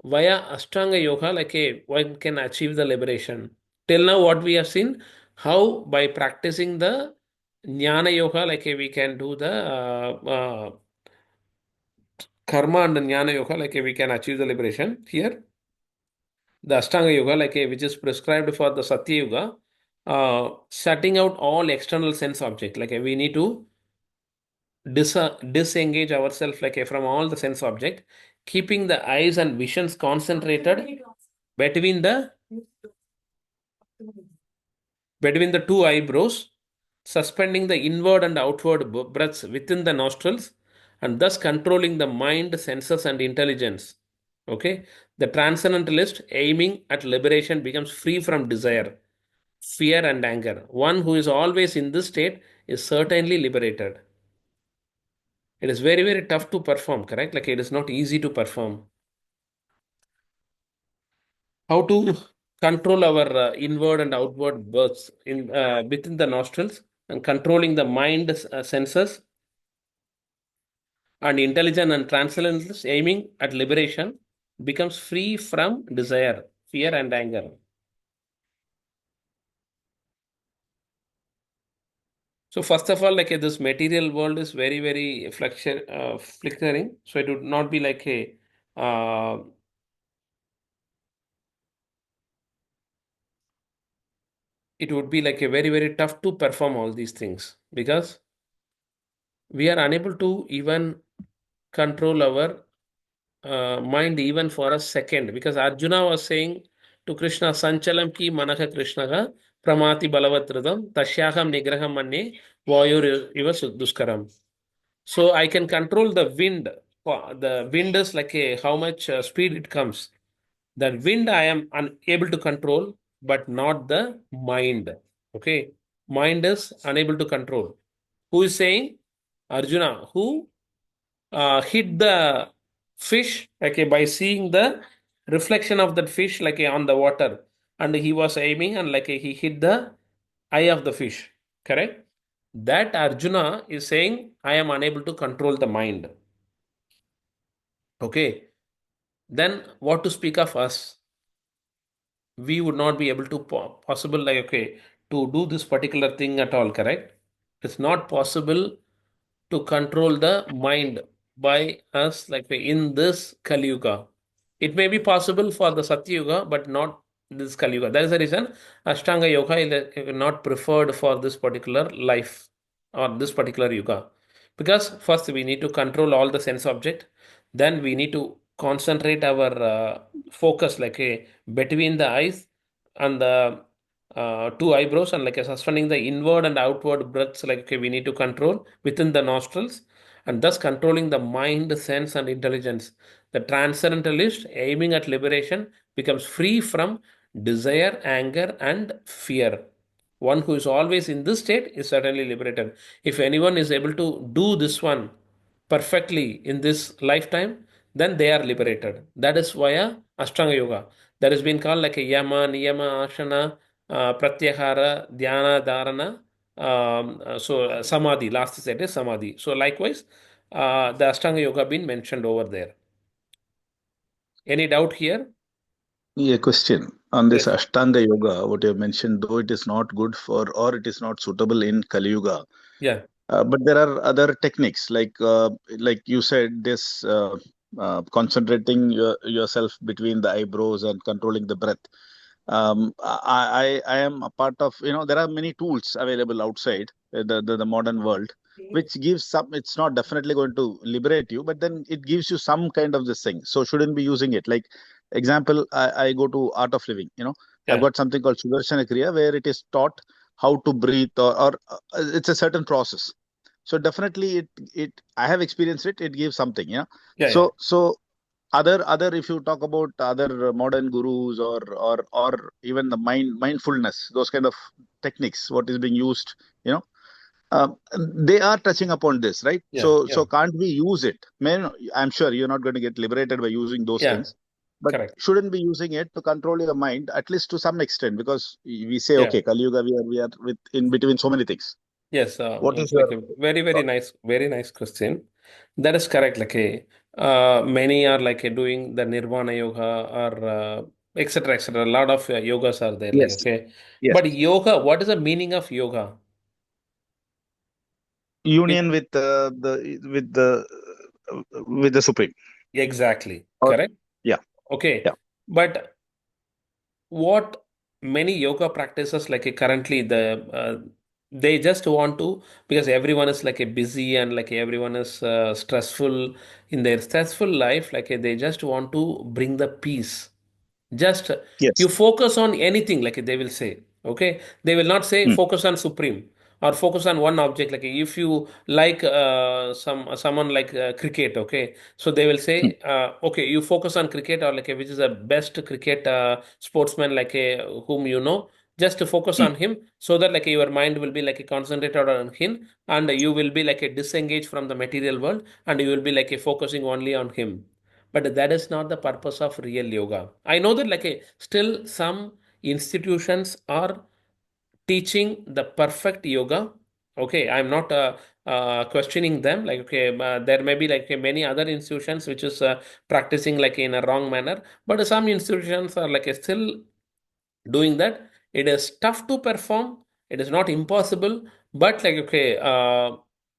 via Ashtanga Yoga, like one can achieve the liberation. Till now, what we have seen, how by practicing the Jnana Yoga, like we can do the Karma and Jnana Yoga, like we can achieve the liberation. Here, the Ashtanga Yoga, like which is prescribed for the Satya Yoga, shutting out all external sense object. Like we need to disengage ourselves like from all the sense object, keeping the eyes and visions concentrated between the two eyebrows, suspending the inward and outward breaths within the nostrils, and thus controlling the mind, senses, and intelligence. Okay, the transcendentalist aiming at liberation becomes free from desire, fear, and anger. One who is always in this state is certainly liberated. It is very, very tough to perform, correct? Like it is not easy to perform. How to control our inward and outward births in within the nostrils and controlling the mind senses and intelligent and transcendentalist aiming at liberation becomes free from desire, fear, and anger. So first of all, like this material world is very, very flickering. So it would not be like a it would be like a very, very tough to perform all these things because we are unable to even control our mind even for a second. Because Arjuna was saying to Krishna, Sanchalam ki manaka Krishnaga pramati balavadradam tashyaham nigraham manne vayur iva duskaram. So I can control the wind. The wind is like a how much speed it comes. The wind I am unable to control, but not the mind. Okay, mind is unable to control. Who is saying? Arjuna, who hit the fish okay, by seeing the reflection of that fish like on the water, and he was aiming and like he hit the eye of the fish. Correct? That Arjuna is saying, I am unable to control the mind. Okay. Then what to speak of us? We would not be able to possible like okay to do this particular thing at all. Correct? It's not possible to control the mind by us like in this Kali Yuga. It may be possible for the Satya Yuga, but not this Kali Yuga. That is the reason Ashtanga Yoga is not preferred for this particular life or this particular Yuga. Because first we need to control all the sense object, then we need to concentrate our focus like a between the eyes and the two eyebrows and like a suspending the inward and outward breaths like okay, we need to control within the nostrils and thus controlling the mind, sense, and intelligence. The transcendentalist aiming at liberation becomes free from desire, anger, and fear. One who is always in this state is certainly liberated. If anyone is able to do this one perfectly in this lifetime, then they are liberated. That is via Ashtanga Yoga. That has been called like a Yama, Niyama, Ashana, Pratyahara, Dhyana, Dharana. Samadhi, last set is Samadhi. So likewise, the Ashtanga Yoga been mentioned over there. Any doubt here? Yeah, question on this Yes. Ashtanga Yoga, what you have mentioned, though it is not good for or it is not suitable in Kali Yuga, Yeah. but there are other techniques like you said, this concentrating yourself between the eyebrows and controlling the breath. I am a part of, there are many tools available outside the modern world, which gives some, it's not definitely going to liberate you, but then it gives you some kind of this thing. So shouldn't be using it. Like example, I go to Art of Living, I've Yeah. got something called Sudarshana Kriya where it is taught how to breathe or it's a certain process. So definitely it I have experienced it. It gives something, Yeah. Yeah. So other if you talk about other modern gurus or even the mindfulness, those kind of techniques what is being used, you know um, they are touching upon this, right? Yeah. So can't we use it? Man, I'm sure you're not going to get liberated by using those Yeah. things, but correct. shouldn't be using it to control your mind, at least to some extent, because we say, Yeah. okay, Kali Yuga, we are with in between so many things. Yes, What is it's your like a thought? very nice question. That is correct. Like many are like doing the Nirvana yoga or etc. etc. A lot of yogas are there. Like Yes, okay, yes. but yoga. What is the meaning of yoga? It Union with the Supreme. exactly Or correct. yeah, Okay, yeah. but what many yoga practices like currently they just want to because everyone is like a busy and like everyone is stressful in their stressful life like they just want to bring the peace just Yes. you focus on anything like they will say okay they will not say Hmm. focus on supreme or focus on one object like if you like someone like cricket okay so they will Hmm. say okay you focus on cricket or like which is the best cricket sportsman like whom you know just to focus Hmm. on him so that like your mind will be like concentrated on him and you will be like disengaged from the material world and you will be like focusing only on him but that is not the purpose of real yoga. I know that like still some institutions are teaching the perfect yoga. Okay, I'm not questioning them. Like okay, there may be like many other institutions which is practicing like in a wrong manner, but some institutions are like still doing that. It is tough to perform. It is not impossible, but like okay,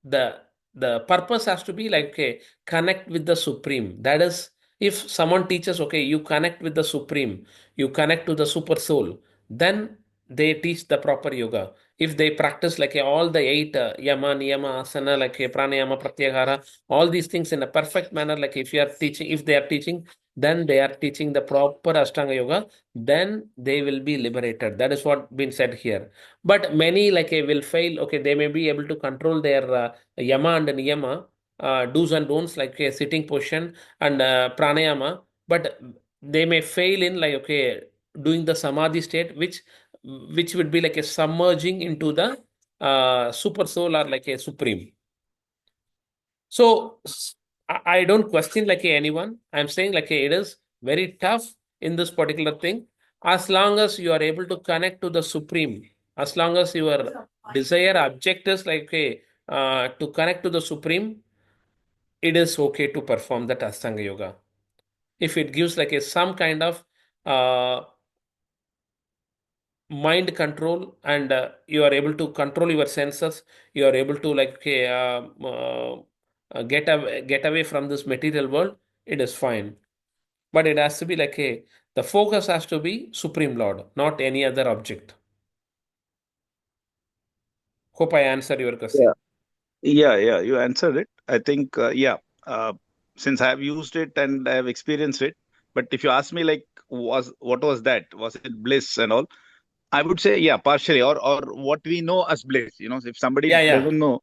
the the purpose has to be like okay, connect with the supreme. That is, if someone teaches okay, you connect with the supreme, you connect to the super soul, then they teach the proper yoga. If they practice like all the eight yama, niyama, asana, like pranayama, pratyahara, all these things in a perfect manner, like if you are teaching, if they are teaching, then they are teaching the proper Ashtanga yoga then they will be liberated. That is what been said here. But many like will fail. Okay, they may be able to control their yama and niyama, do's and don'ts like a sitting position and pranayama, but they may fail in like okay doing the samadhi state, which would be like a submerging into the super soul or like a supreme. So I don't question like anyone. I'm saying like it is very tough in this particular thing. As long as you are able to connect to the supreme, as long as your desire objectives like to connect to the supreme, it is okay to perform that Ashtanga yoga. If it gives like a some kind of uh, mind control and you are able to control your senses you are able to like okay, get away from this material world it is fine but it has to be like a the focus has to be supreme lord not any other object. Hope I answered your Yeah. question. Yeah. You answered it. I think, yeah. Uh, since I have used it and I have experienced it, but if you ask me, like, what was that? Was it bliss and all? I would say, yeah, partially, or what we know as bliss. If somebody Yeah, yeah, doesn't know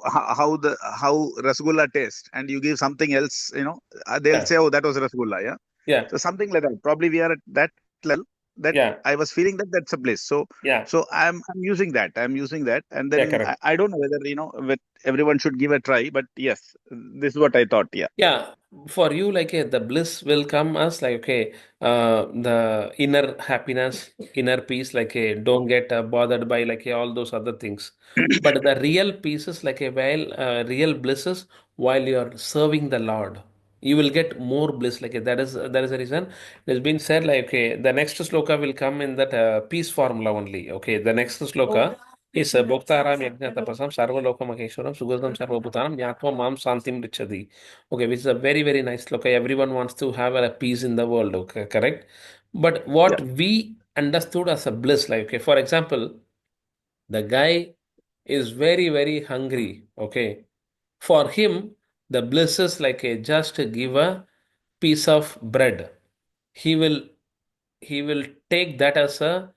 how rasgulla tastes, and you give something else, they'll yeah, say, oh, that was rasgulla, yeah. yeah, So something like that. Probably we are at that level that yeah, I was feeling that that's a bliss. So yeah, so I'm using that. I'm using that, and yeah, then correct. I don't know whether with everyone should give a try, but yes, this is what I thought. Yeah, Yeah, for you, like the bliss will come as like okay, the inner happiness, inner peace, like don't get bothered by like all those other things. But the real peace is like a while real bliss is while you are serving the Lord, you will get more bliss. Like that is the reason it has been said like okay, the next sloka will come in that peace formula only. Okay, the next sloka is Bhoktaram Yajna Tapasam Sarvalokam Sugadam Sarvabhutanam Yatma Mam Santim Richadi. Okay, which is a very, very nice look. Everyone wants to have a peace in the world, okay, correct? But yeah, what we understood as a bliss, like, okay, for example, the guy is very, very hungry, okay. For him, the bliss is like a just give a piece of bread. He will he will take that as a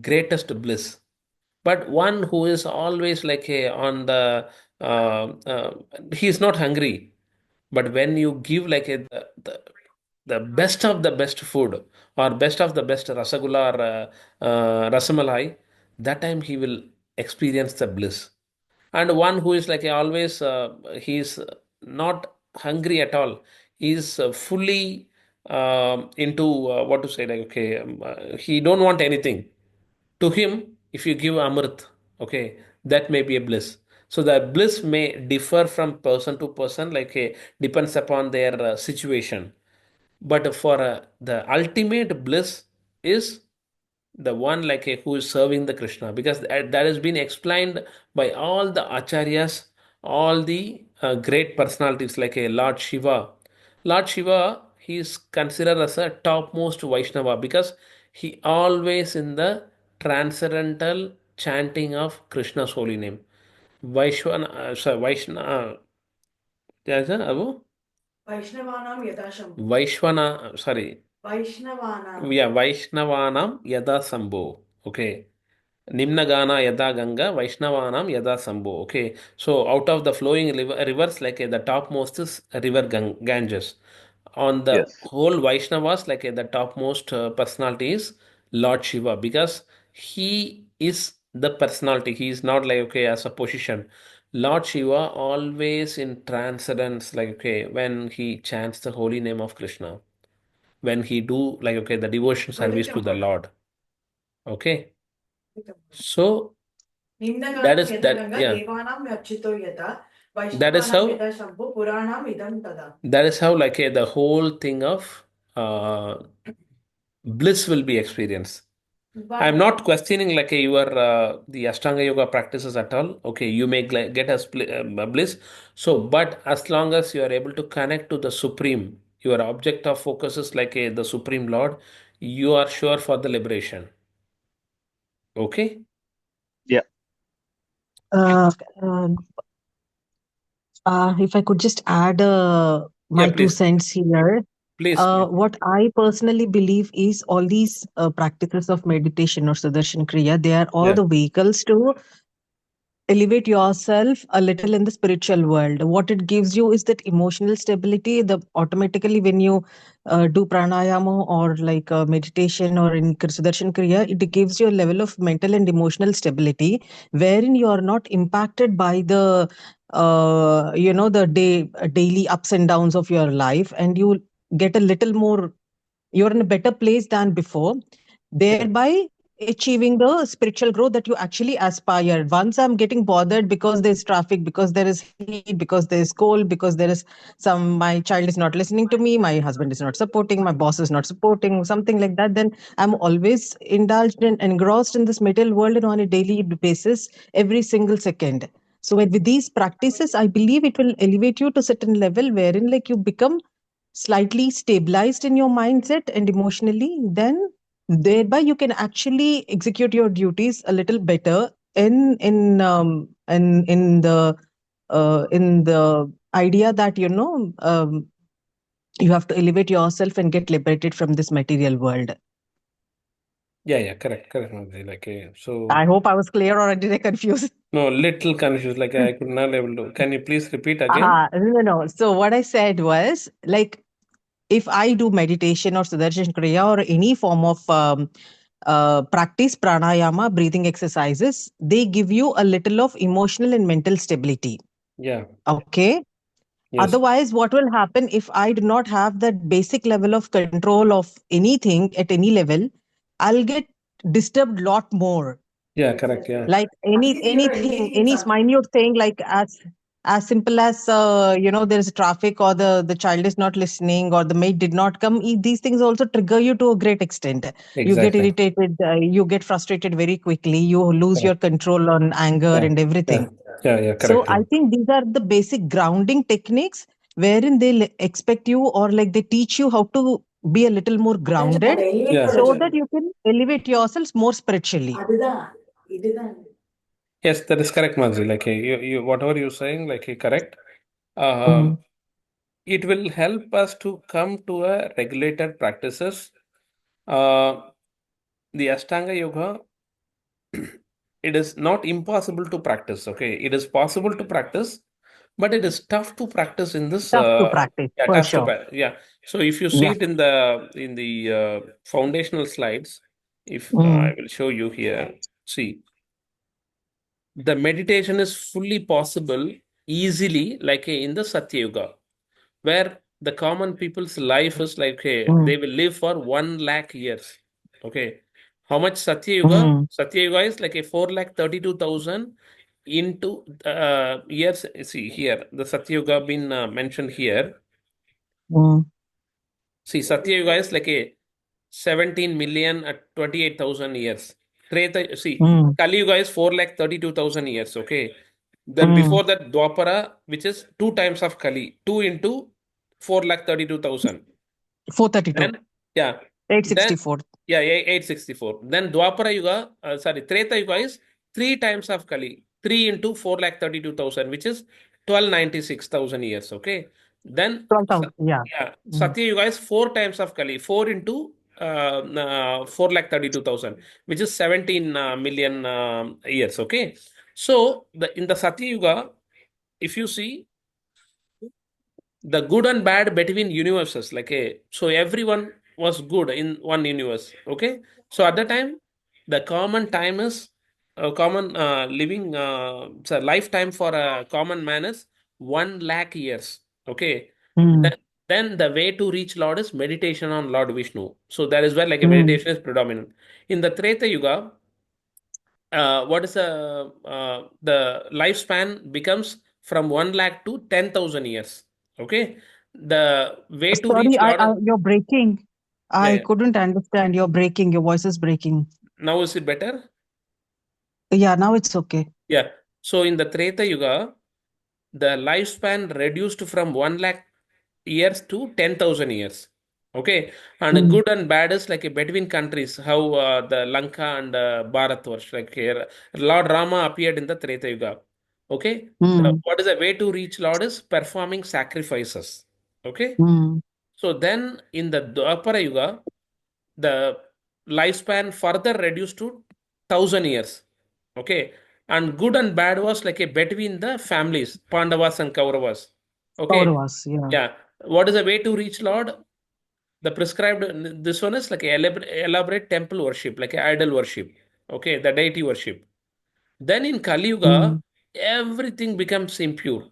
greatest bliss. But one who is always like a on the he's not hungry but when you give like the best of the best food or best of the best rasagulla or rasamalai, that time he will experience the bliss. And one who is like always, he's not hungry at all. He's fully into what to say, like, okay, he don't want anything. To him, if you give Amrit, okay, that may be a bliss. So the bliss may differ from person to person, like depends upon their situation. But for the ultimate bliss is the one like who is serving the Krishna, because that has been explained by all the acharyas, all the great personalities like a Lord Shiva. Lord Shiva, he is considered as a topmost Vaishnava because he always in the transcendental chanting of Krishna's holy name. Vaishwana, Vaishna, Abu? Vaishnavanam Yadashambhu. Vaishwana, sorry. Vaishnavanam. Yeah, Vaishnavanam Yada Sambho. Okay. Nimnagana Yada Ganga, Vaishnavanam Yada Sambho. Okay. So out of the flowing rivers, like the topmost is river Ganges. On the Yes. whole Vaishnavas, like the topmost personality is Lord Shiva because he is the personality. He is not like, okay, as a position. Lord Shiva always in transcendence, like, okay, when he chants the holy name of Krishna, when he do like, okay, the devotion service to the Lord. Okay. So that is that, yeah. That is how that is how like the whole thing of uh, bliss will be experienced. I'm not questioning like your the Ashtanga yoga practices at all. Okay, you may get a bliss. So, but as long as you are able to connect to the Supreme, your object of focus is like the Supreme Lord, you are sure for the liberation. Okay? Yeah. Uh, uh, if I could just add Yeah, my two please. cents here. Please, please. What I personally believe is all these practices of meditation or Sudarshan Kriya, they are all Yeah. the vehicles to elevate yourself a little in the spiritual world. What it gives you is that emotional stability. The automatically when you do pranayama or like meditation or in Sudarshan Kriya, it gives you a level of mental and emotional stability wherein you are not impacted by the the daily ups and downs of your life, and you get a little more, you're in a better place than before, Yeah. thereby achieving the spiritual growth that you actually aspire. Once I'm getting bothered because there's traffic, because there is heat, because there's cold, because there is my child is not listening to me, my husband is not supporting, my boss is not supporting, something like that, then I'm always indulged and engrossed in this material world and on a daily basis, every single second. So with these practices, I believe it will elevate you to certain level wherein like you become slightly stabilized in your mindset and emotionally, then thereby you can actually execute your duties a little better in the idea that you have to elevate yourself and get liberated from this material world. Yeah, yeah, correct, correct, Madhuri. Like, so I hope I was clear, or did I confuse? no, little confused. Like I could not able to. Can you please repeat again? No. So what I said was like, if I do meditation or Sudarshan Kriya or any form of practice pranayama, breathing exercises, they give you a little of emotional and mental stability. Yeah. Okay. Yes. Otherwise, what will happen if I do not have that basic level of control of anything at any level? I'll get disturbed lot more. Yeah, correct. Yeah. Like anything, any minute thing, like as simple as there's traffic, or the child is not listening, or the maid did not come. These things also trigger you to a great extent. You get Exactly. irritated, you get frustrated very quickly, you lose your Correct. control on anger Yeah. and Yeah. everything. Yeah. Yeah. So Correct. I think these are the basic grounding techniques wherein they expect you, or like they teach you how to be a little more grounded, Yeah. so that you can elevate yourselves more spiritually. Yes, that is correct, Madhuri. Like whatever you're saying, like correct. Mm. It will help us to come to a regulated practices. Uh, the Ashtanga Yoga, it is not impossible to practice. Okay, it is possible to practice, but it is tough to practice in this. Tough to practice, Yeah, for tough to sure. practice. Yeah. So if you see Yeah. it in the foundational slides, if I Mm. will show you here, see the meditation is fully possible easily, like in the Satya Yuga, where the common people's life is like, okay, Mm. they will live for 1 lakh years. Okay. How much Satya Yuga? Mm. Satya Yuga is like a 4,32,000 into years. See here, the Satya Yuga been mentioned here. Mm. See, Satya Yuga is like a 17 million at 28,000 years. Treta, see, Mm. Kali Yuga is 4,32,000 years. Okay. Then Mm. before that, Dwapara, which is two times of Kali, 2 into 4,32,000. 432. Then, yeah, then 864. yeah, 864. Then Dwapara Yuga, sorry, Treta Yuga is three times of Kali, 3 into 4,32,000, which is 12,96,000 years. Okay. Then, 12,000. Yeah. yeah, Mm. Satya Yuga is four times of Kali, 4 into 4,32,000, which is 17 million years. Okay. So, in the Satya Yuga, if you see, the good and bad between universes, like a, so everyone was good in one universe. Okay, so at the time, the common time is common living so lifetime for a common man is 1 lakh years. Okay, Mm. then, then the way to reach Lord is meditation on Lord Vishnu. So that is where like a Mm. meditation is predominant. In the Treta Yuga, what is the lifespan becomes from 1 lakh to 10,000 years. Okay, the way to Sorry, reach Lord. you're breaking. Yeah, I yeah. couldn't understand. You're breaking. Your voice is breaking. Now is it better? Yeah, now it's okay. Yeah. So in the Treta Yuga, the lifespan reduced from 1 lakh years to 10,000 years. Okay, and Mm. good and bad is like between countries, how the Lanka and Bharat was like here. Lord Rama appeared in the Treta Yuga. Okay, Mm. what is the way to reach Lord is performing sacrifices. Okay, Mm. so then in the Dwapara Yuga, the lifespan further reduced to 1,000 years. Okay, and good and bad was like a between the families, Pandavas and Kauravas. Okay, Kauravas, yeah. yeah. What is the way to reach Lord? The prescribed, this one is like a elaborate temple worship, like a idol worship. Okay, the deity worship. Then in Kali Yuga, Mm. everything becomes impure.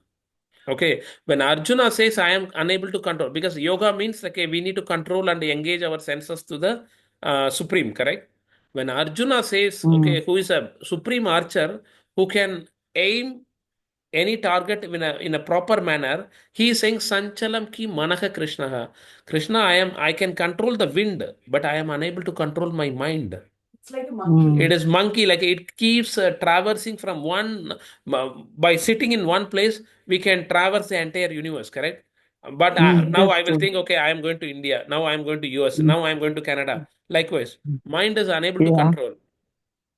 Okay, when Arjuna says, I am unable to control, because yoga means like we need to control and engage our senses to the supreme, correct? When Arjuna says, Mm. okay, who is a supreme archer who can aim any target in a proper manner, he is saying, Sanchalam ki manaha Krishna. Krishna, I can control the wind, but I am unable to control my mind. It Mm. is monkey, like it keeps traversing from one, by sitting in one place, we can traverse the entire universe, correct? But Mm. now That's I will true. think, okay, I am going to India. Now I am going to US. Mm. Now I am going to Canada. Likewise, mind is unable to Yeah. control.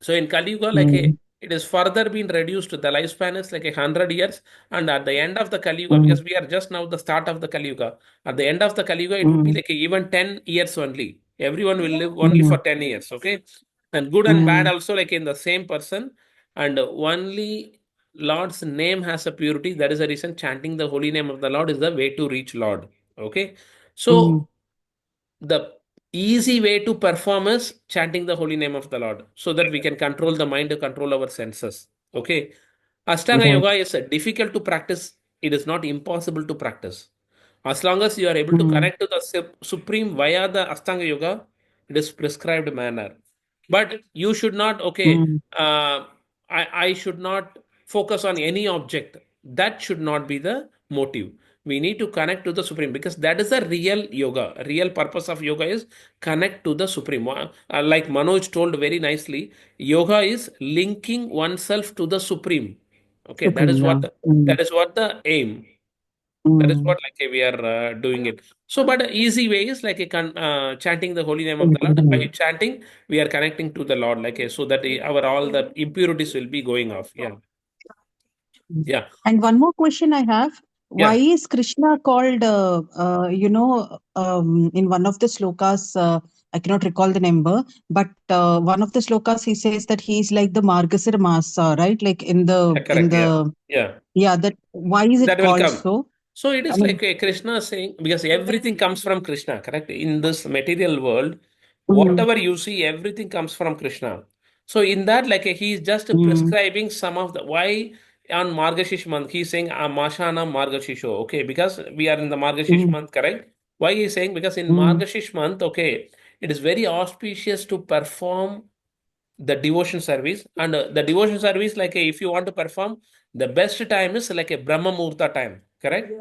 So in Kali Yuga, like Mm. it is further been reduced. The lifespan is like 100 years, and at the end of the Kali Yuga, Mm. because we are just now the start of the Kali Yuga, at the end of the Kali Yuga, it would be Mm. like even 10 years only. Everyone will live only for Mm. 10 years. Okay, and good and bad Mm. also like in the same person, and only Lord's name has a purity. That is the reason chanting the holy name of the Lord is the way to reach Lord. Okay, Mm. so the easy way to perform is chanting the holy name of the Lord so that we can control the mind to control our senses. Okay. Ashtanga Right. yoga is difficult to practice. It is not impossible to practice. As long as you are able to Mm. connect to the supreme via the Ashtanga yoga, it is prescribed manner. But you should not, okay, Mm. I should not focus on any object. That should not be the motive. We need to connect to the supreme because that is the real yoga. Real purpose of yoga is connect to the supreme. Like Manoj told very nicely, yoga is linking oneself to the supreme. Okay, that Supreme, is yeah. what Mm. that is what the aim. That is Mm. what like we are doing it. So, but the easy way is like chanting the holy name of the Lord. By Mm. chanting, we are connecting to the Lord, like so that our all the impurities will be going off. Yeah, yeah, And one more question I have. Why yeah. is Krishna called, in one of the slokas, I cannot recall the number, but one of the slokas he says that he's like the Margasir Masa, right? Like Yeah, correct. Yeah, yeah. yeah, that, why is it That will called come. so? So it I is mean, like a Krishna saying, because everything comes from Krishna, correct? In this material world, mm, whatever you see, everything comes from Krishna. So in that, like he is just mm, prescribing some of the why on Margashish month, he's saying Mashana Margashisho, okay, because we are in the Margashish month, correct? Why he's saying? Because in Margashish month, okay, it is very auspicious to perform the devotion service, and the devotion service, like if you want to perform, the best time is like a Brahma Muhurta time, correct?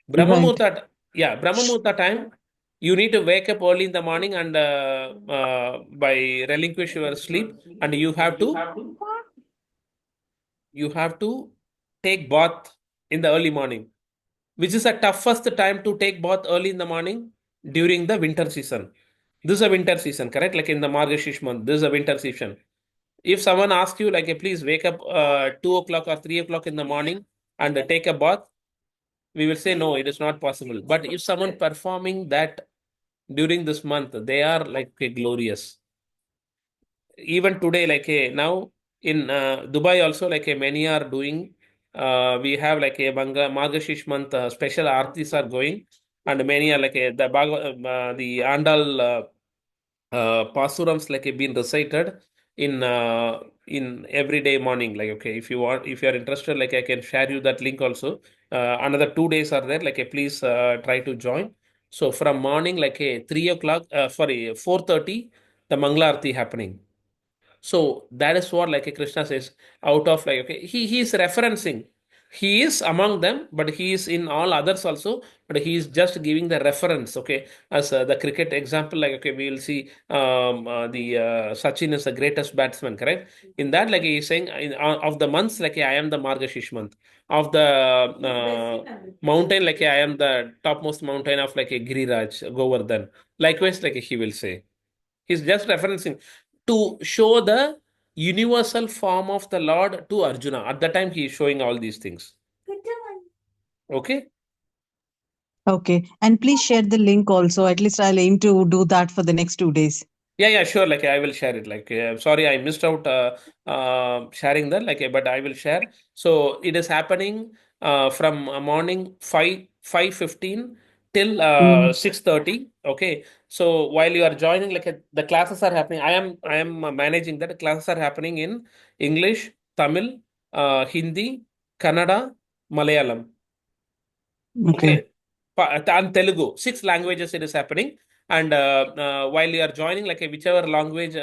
Brahma Right. Muhurta, yeah, Brahma Muhurta time. You need to wake up early in the morning and by relinquish your sleep, and you have to take bath in the early morning, which is the toughest time to take bath early in the morning during the winter season. This is a winter season, correct? Like in the Margashish month, this is a winter season. If someone asks you, like, please wake up 2 o'clock or 3 o'clock in the morning and take a bath, we will say no, it is not possible. But if someone performing that during this month, they are like glorious. Even today, like now in Dubai also, like many are doing. We have like a Margashish month special artis are going, and many are like the Andal pasurams like been recited in everyday morning. Like okay, if you want, if you are interested, like I can share you that link also. Another 2 days are there. Like please try to join. So from morning like 3 o'clock, sorry 4:30, the Mangla Arti happening. So that is what like Krishna says out of like okay, he is referencing. He is among them, but he is in all others also. But he is just giving the reference. Okay, as the cricket example, like okay, we will see the Sachin is the greatest batsman, correct? In that, like he is saying, of the months, like I am the Margashish month. Of the mountain, like I am the topmost mountain of like a Giriraj, Govardhan. Likewise, like he will say. He's just referencing to show the universal form of the Lord to Arjuna. At that time, he is showing all these things. Okay. Okay. And please share the link also. At least I'll aim to do that for the next 2 days. Yeah, sure. Like I will share it. Like, sorry, I missed out sharing that. Like, but I will share. So it is happening from morning 5:15 till Mm. 6:30. Okay. So while you are joining, like the classes are happening. I am managing that. Classes are happening in English, Tamil, Hindi, Kannada, Malayalam. Okay. Okay. And Telugu, 6 languages it is happening. And while you are joining, like whichever language,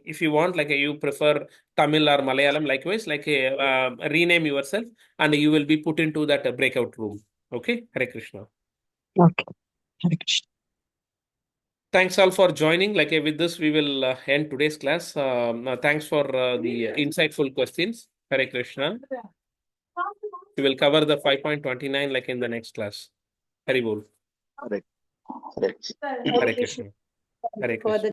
if you want, like you prefer Tamil or Malayalam, likewise, like rename yourself and you will be put into that breakout room. Okay. Hare Krishna. Okay. Hare Krishna. Thanks all for joining. Like with this, we will end today's class. Thanks for the insightful questions. Hare Krishna. We will cover the 5.29 like in the next class. Hare Bol. Correct. Correct. Hare Krishna. Hare For Krishna. the